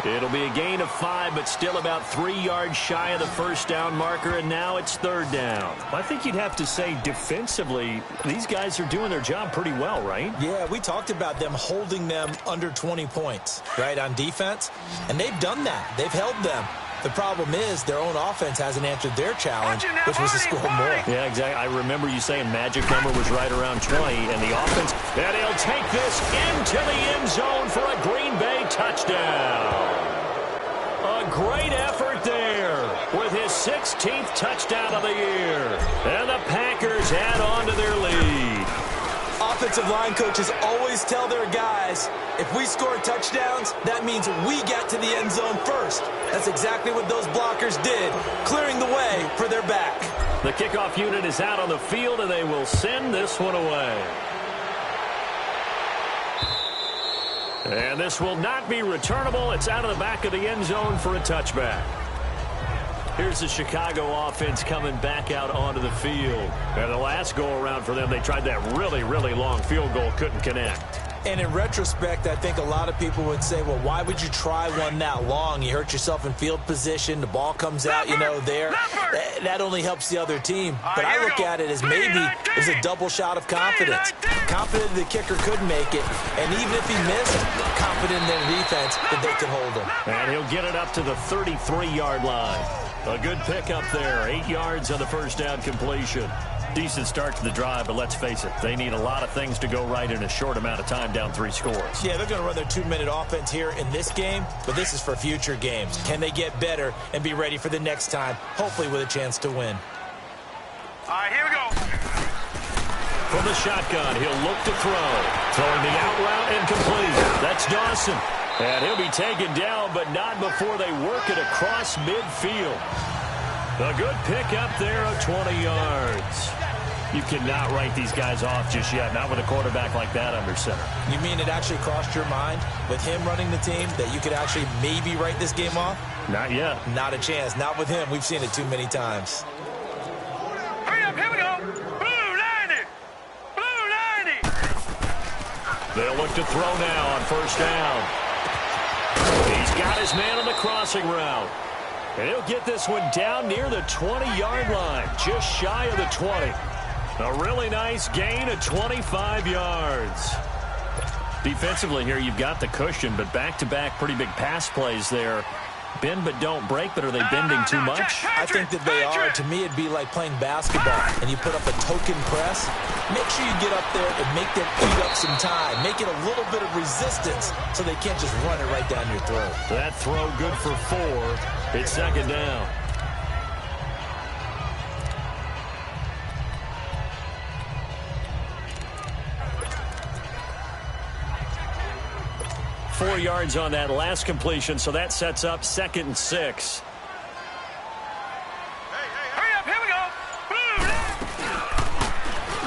It'll be a gain of 5, but still about 3 yards shy of the 1st down marker, and now it's 3rd down. I think you'd have to say defensively, these guys are doing their job pretty well, right? Yeah, we talked about them holding them under 20 points, right, on defense, and they've done that. They've held them. The problem is their own offense hasn't answered their challenge, which was to score more. Yeah, exactly. I remember you saying magic number was right around 20, and the offense, and he'll take this into the end zone for a Green Bay touchdown. A great effort there with his 16th touchdown of the year. And the Packers add on to their lead. Offensive line coaches always tell their guys, if we score touchdowns, that means we get to the end zone first. That's exactly what those blockers did, clearing the way for their back. The kickoff unit is out on the field, and they will send this one away. And this will not be returnable. It's out of the back of the end zone for a touchback. Here's the Chicago offense coming back out onto the field. And the last go-around for them, they tried that really, really long field goal, couldn't connect. And in retrospect, I think a lot of people would say, well, why would you try one that long? You hurt yourself in field position. The ball comes out, there. That only helps the other team. But I look at it as maybe it was a double shot of confidence. Confident the kicker could make it. And even if he missed, confident in their defense that they could hold him. And he'll get it up to the 33-yard line. A good pickup there. 8 yards on the first down completion. Decent start to the drive, but let's face it, they need a lot of things to go right in a short amount of time, down 3 scores. Yeah, they're going to run their 2-minute offense here in this game, but this is for future games. Can they get better and be ready for the next time, hopefully with a chance to win? All right, here we go. From the shotgun, he'll look to throw. Throwing the out route and complete. That's Dawson. And he'll be taken down, but not before they work it across midfield. A good pickup there of 20 yards. You cannot write these guys off just yet, not with a quarterback like that under center. You mean it actually crossed your mind with him running the team that you could actually maybe write this game off? Not yet. Not a chance. Not with him. We've seen it too many times. Hurry up, here we go. Blue 90. Blue 90. They'll look to throw now on first down. He's got his man on the crossing route. And he'll get this one down near the 20-yard line, just shy of the 20. A really nice gain of 25 yards. Defensively here, you've got the cushion, but back-to-back pretty big pass plays there. Bend but don't break, but are they bending too much? I think that they are. To me, it'd be like playing basketball, and you put up a token press. Make sure you get up there and make them eat up some time. Make it a little bit of resistance so they can't just run it right down your throat. That throw good for 4. It's second down. Four yards on that last completion, so that sets up 2nd and 6. Hurry up, here we go. Blue.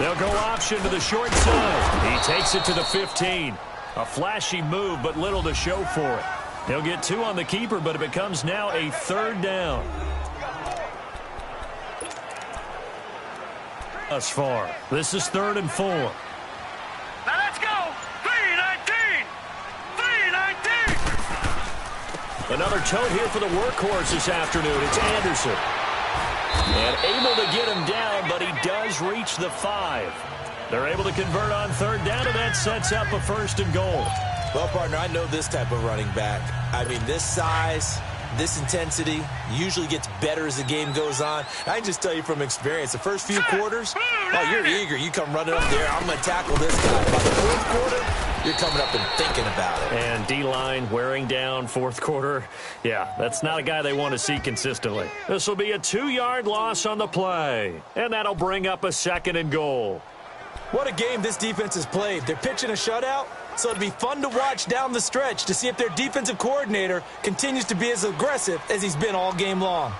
They'll go option to the short side. He takes it to the 15. A flashy move, but little to show for it. He'll get 2 on the keeper, but it becomes now a 3rd down. Thus far, this is 3rd and 4. Now let's go. 319. 319. Another tote here for the workhorse this afternoon. It's Anderson. And able to get him down, but he does reach the 5. They're able to convert on 3rd down, and that sets up a 1st and goal. Well, partner, I know this type of running back. I mean, this size, this intensity usually gets better as the game goes on. I can just tell you from experience, the first few quarters, oh, you're eager. You come running up there, I'm going to tackle this guy. By the 4th quarter, you're coming up and thinking about it. And D-line wearing down 4th quarter. Yeah, that's not a guy they want to see consistently. This will be a 2-yard loss on the play. And that'll bring up a 2nd and goal. What a game this defense has played. They're pitching a shutout, so it'll be fun to watch down the stretch to see if their defensive coordinator continues to be as aggressive as he's been all game long. All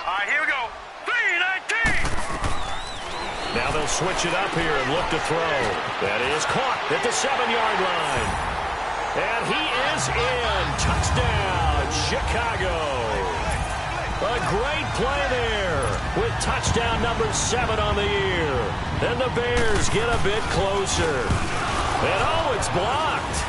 right, here we go. 319. Now they'll switch it up here and look to throw. That is caught at the 7-yard line. And he is in. Touchdown, Chicago. A great play there with touchdown number 7 on the year. And the Bears get a bit closer. And oh, it's blocked.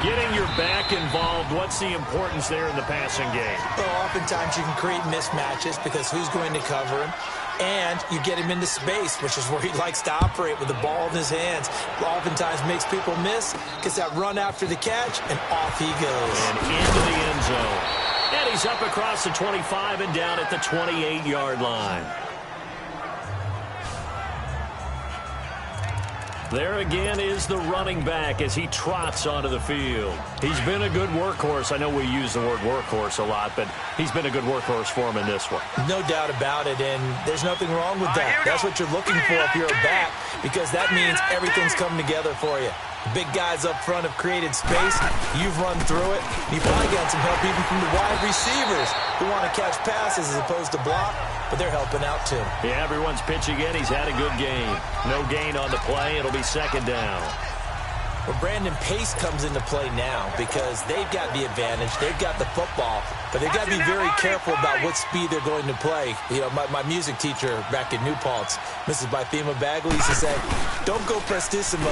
Getting your back involved, what's the importance there in the passing game? Well, oftentimes you can create mismatches because who's going to cover him? And you get him into space, which is where he likes to operate with the ball in his hands. Oftentimes makes people miss, gets that run after the catch, and off he goes. And into the end zone. And he's up across the 25 and down at the 28-yard line. There again is the running back as he trots onto the field. He's been a good workhorse. I know we use the word workhorse a lot, but he's been a good workhorse for him in this one. No doubt about it, and there's nothing wrong with that. That's what you're looking for if you're a back, because that means everything's coming together for you. The big guys up front have created space. You've run through it. You probably got some help even from the wide receivers who want to catch passes as opposed to block, but they're helping out too. Yeah, everyone's pitching in. He's had a good game. No gain on the play. It'll be 2nd down. Well, Brandon, pace comes into play now because they've got the advantage. They've got the football, but they've got to be very careful about what speed they're going to play. You know, my music teacher back in New Paltz, Mrs. Bythema Bagley, used to say, don't go prestissimo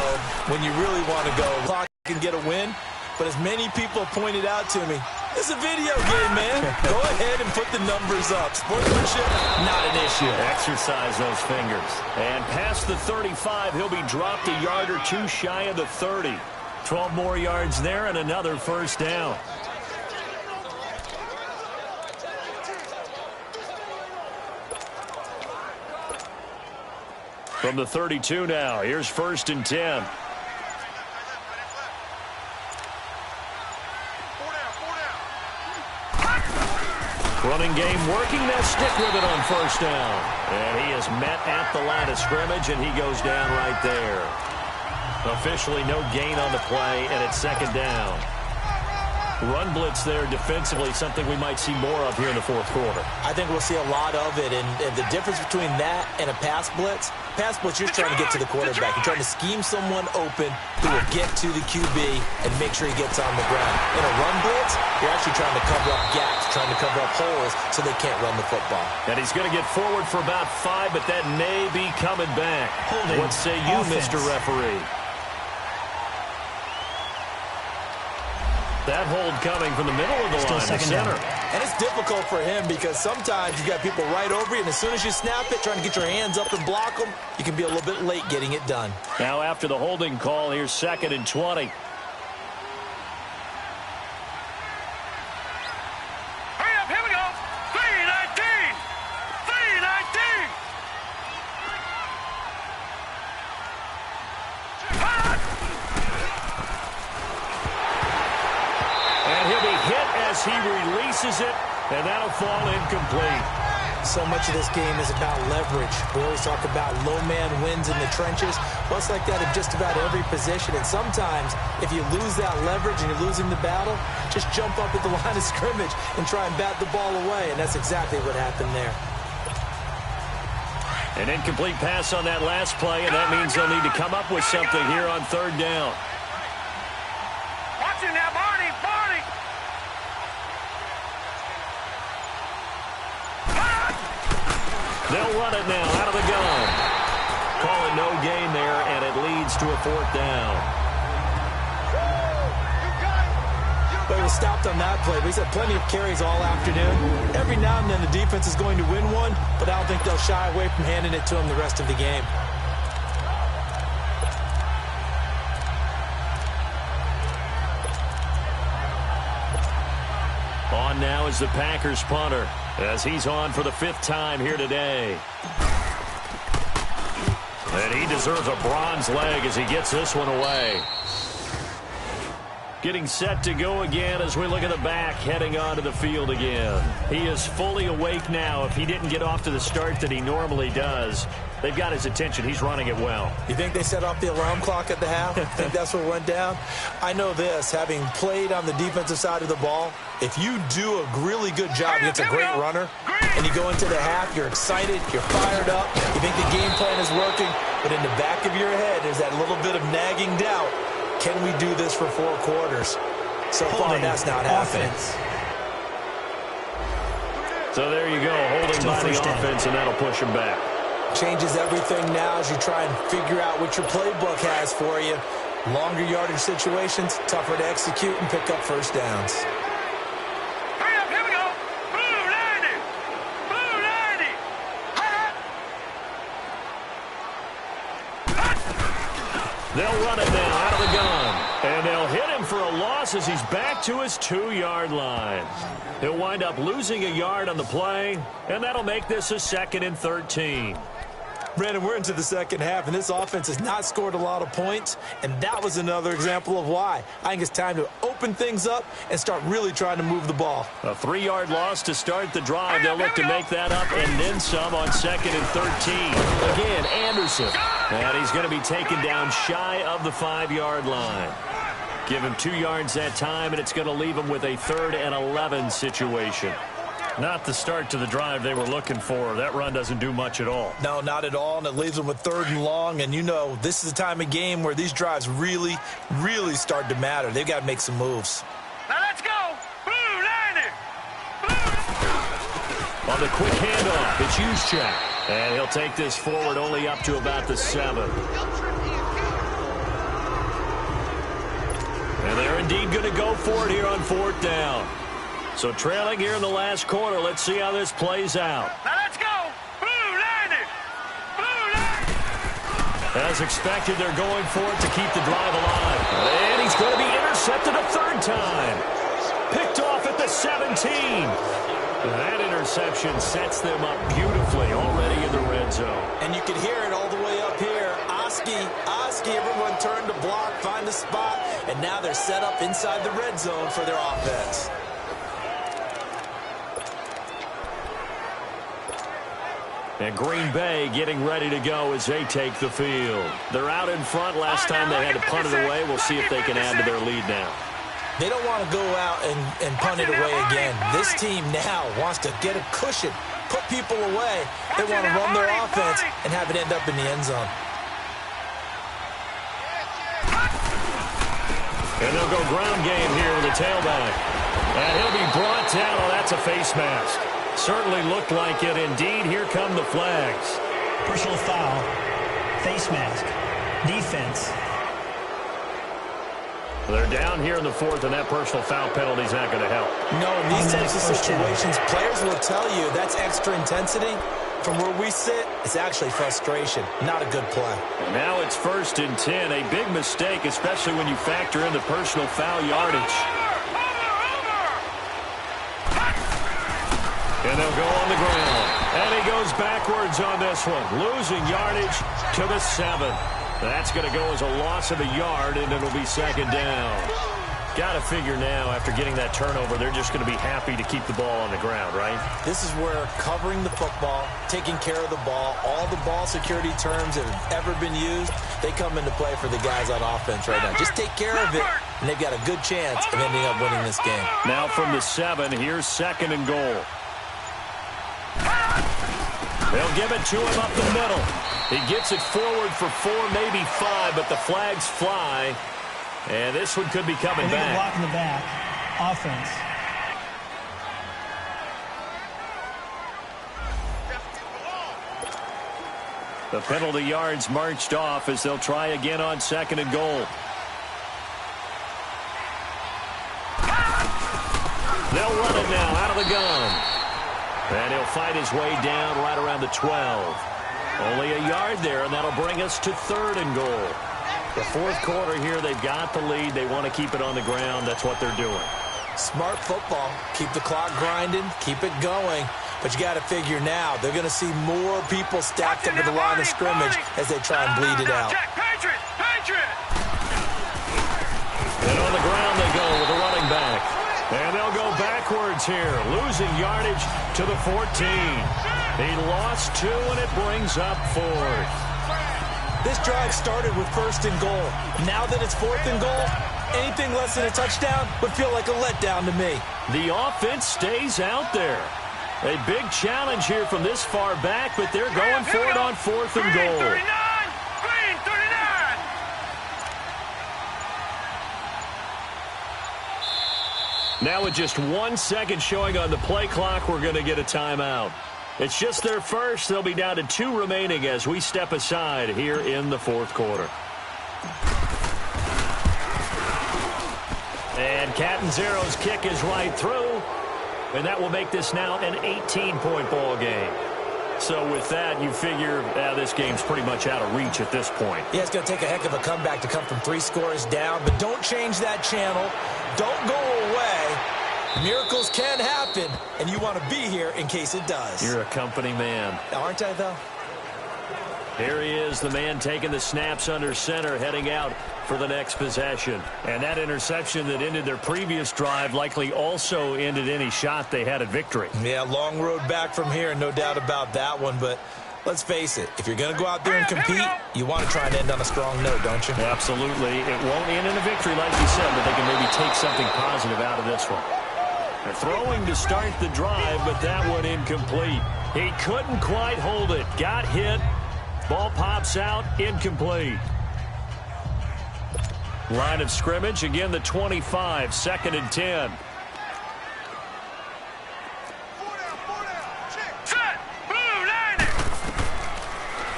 when you really want to go clock and get a win. But as many people have pointed out to me, it's a video game, man. Go ahead and put the numbers up. Sportsmanship, not an issue. Exercise those fingers. And past the 35, he'll be dropped a yard or two shy of the 30. 12 more yards there and another first down. From the 32 now, here's 1st and 10. Running game working. They'll stick with it on 1st down. And he is met at the line of scrimmage, and he goes down right there. Officially no gain on the play, and it's 2nd down. Run blitz there defensively, something we might see more of here in the 4th quarter. I think we'll see a lot of it, and the difference between that and a pass blitz, you're trying to get to the quarterback. You're trying to scheme someone open who will get to the QB and make sure he gets on the ground. In a run blitz, you're actually trying to cover up gaps, trying to cover up holes so they can't run the football. And he's going to get forward for about 5, but that may be coming back. Holding. What say you, Offense. Mr. Referee? That hold coming from the middle of the line, the center. And it's difficult for him because sometimes you got people right over you, and as soon as you snap it, trying to get your hands up and block them, you can be a little bit late getting it done. Now after the holding call, here's 2nd and 20. Hurry up, here we go. 3-19. 3-19. And he'll be hit as he releases it, and that'll fall incomplete. So much of this game is about leverage. We always talk about low man wins in the trenches. Well, it's like that in just about every position. And sometimes, if you lose that leverage and you're losing the battle, just jump up at the line of scrimmage and try and bat the ball away. And that's exactly what happened there. An incomplete pass on that last play, and that means they'll need to come up with something here on 3rd down. Watch it now, Barney. Barney. They'll run it now out of the gun. Call it no gain there, and it leads to a 4th down. But it was stopped on that play. He's had plenty of carries all afternoon. Every now and then the defense is going to win one, but I don't think they'll shy away from handing it to him the rest of the game. On now is the Packers punter, as he's on for the 5th time here today. And he deserves a bronze leg as he gets this one away. Getting set to go again as we look at the back heading onto the field again. He is fully awake now. If he didn't get off to the start that he normally does, they've got his attention. He's running it well. You think they set off the alarm clock at the half? Think that's what went down? I know this, having played on the defensive side of the ball, if you do a really good job against a great runner, and you go into the half, you're excited, you're fired up, you think the game plan is working, but in the back of your head, there's that little bit of nagging doubt. Can we do this for 4 quarters? So far, that's not happening. So there you go, holding by the offense, and that'll push him back. Changes everything now as you try and figure out what your playbook has for you. Longer yardage situations, tougher to execute and pick up 1st downs. Hurry up, here we go. Blue 90. Blue 90. They'll run it now out of the gun. And they'll hit him for a loss as he's back to his 2-yard line. He'll wind up losing a yard on the play, and that'll make this a 2nd and 13. Brandon, we're into the 2nd half, and this offense has not scored a lot of points, and that was another example of why. I think it's time to open things up and start really trying to move the ball. A 3-yard loss to start the drive. They'll look to make that up and then some on 2nd and 13. Again, Anderson. And he's going to be taken down shy of the 5-yard line. Give him 2 yards that time, and it's going to leave him with a 3rd and 11 situation. Not the start to the drive they were looking for. That run doesn't do much at all. No, not at all, and it leaves them with 3rd and long. And you know, this is the time of game where these drives really, really start to matter. They've got to make some moves. Now let's go. Blue line it. On the quick handoff, it's Juszczyk. And he'll take this forward only up to about the 7. And they're indeed going to go for it here on 4th down. So trailing here in the last quarter. Let's see how this plays out. Now let's go. Blue line it. Blue line. As expected, they're going for it to keep the drive alive. And he's going to be intercepted a 3rd time. Picked off at the 17. That interception sets them up beautifully already in the red zone. And you can hear it all the way up here. Oski, everyone turned to block, find the spot, and now they're set up inside the red zone for their offense. And Green Bay getting ready to go as they take the field. They're out in front. Last time they had to punt it away. We'll see if they can add to their lead now. They don't want to go out and punt it away again. This team now wants to get a cushion, put people away. They want to run their offense and have it end up in the end zone. And they'll go ground game here with the tailback. And he'll be brought down. Oh, that's a face mask. Certainly looked like it. Indeed, here come the flags. Personal foul, face mask, defense. They're down here in the 4th, and that personal foul penalty is not going to help. No, in these types of situations, players will tell you that's extra intensity. From where we sit, it's actually frustration. Not a good play. And now it's 1st and 10. A big mistake, especially when you factor in the personal foul yardage. And they'll go on the ground. And he goes backwards on this one. Losing yardage to the 7. That's going to go as a loss of a yard, and it'll be 2nd down. Got to figure now, after getting that turnover, they're just going to be happy to keep the ball on the ground, right? This is where covering the football, taking care of the ball, all the ball security terms that have ever been used, they come into play for the guys on offense right now. Just take care of it, and they've got a good chance of ending up winning this game. Now from the 7, here's 2nd and goal. They'll give it to him up the middle. He gets it forward for 4, maybe 5, but the flags fly. And this one could be coming back. Block in the back. Offense. The penalty yards marched off as they'll try again on 2nd and goal. They'll run it now out of the gun. And he'll fight his way down right around the 12. Only a yard there, and that'll bring us to 3rd and goal. The 4th quarter here, they've got the lead. They want to keep it on the ground. That's what they're doing. Smart football. Keep the clock grinding. Keep it going. But you got to figure now, they're going to see more people stacked up at the line of scrimmage as they try and bleed it out. Patriot! And on the ground they go with a running back. And they'll go backwards here, losing yardage to the 14. He lost 2, and it brings up 4th. This drive started with 1st and goal. Now that it's 4th and goal, anything less than a touchdown would feel like a letdown to me. The offense stays out there. A big challenge here from this far back, but they're going for it on 4th and goal. Green 39. Now with just 1 second showing on the play clock, we're going to get a timeout. It's just their first. They'll be down to 2 remaining as we step aside here in the 4th quarter. And Catanzaro's kick is right through. And that will make this now an 18-point ball game. So with that, you figure this game's pretty much out of reach at this point. Yeah, it's going to take a heck of a comeback to come from 3 scores down. But don't change that channel. Don't go away. Miracles can happen, and you want to be here in case it does. You're a company man. Aren't I, though? Here he is, the man taking the snaps under center, heading out for the next possession. And that interception that ended their previous drive likely also ended any shot they had at victory. Yeah, long road back from here, no doubt about that one. But let's face it, if you're going to go out there and compete, you want to try and end on a strong note, don't you? Absolutely. It won't end in a victory, like you said, but they can maybe take something positive out of this one. They're throwing to start the drive, but that one incomplete. He couldn't quite hold it. Got hit. Ball pops out. Incomplete. Line of scrimmage. Again, the 25. 2nd and 10. Set. Blue 90.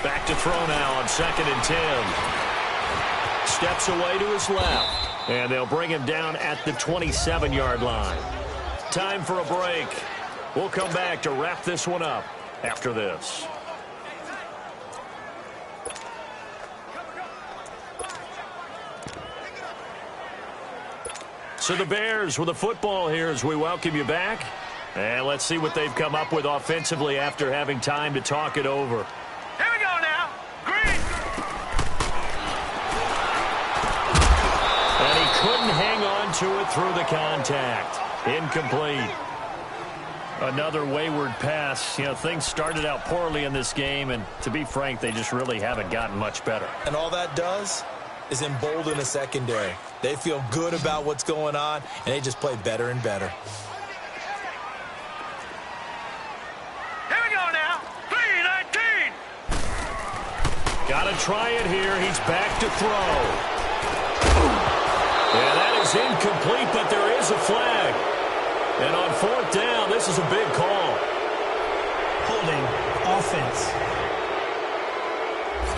Back to throw now on 2nd and 10. Steps away to his left. And they'll bring him down at the 27-yard line. Time for a break. We'll come back to wrap this one up after this. So the Bears with the football here as we welcome you back. And let's see what they've come up with offensively after having time to talk it over. Here we go now. Green. And he couldn't hang on to it through the contact. Incomplete. Another wayward pass. You know, things started out poorly in this game, and to be frank, they just really haven't gotten much better. And all that does is embolden the secondary. They feel good about what's going on, and they just play better and better. Here we go now. 3-19. Got to try it here. He's back to throw. Yeah, that is incomplete, but there is a flag. And on 4th down, this is a big call. Holding offense.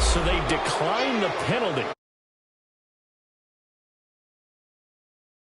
So they decline the penalty.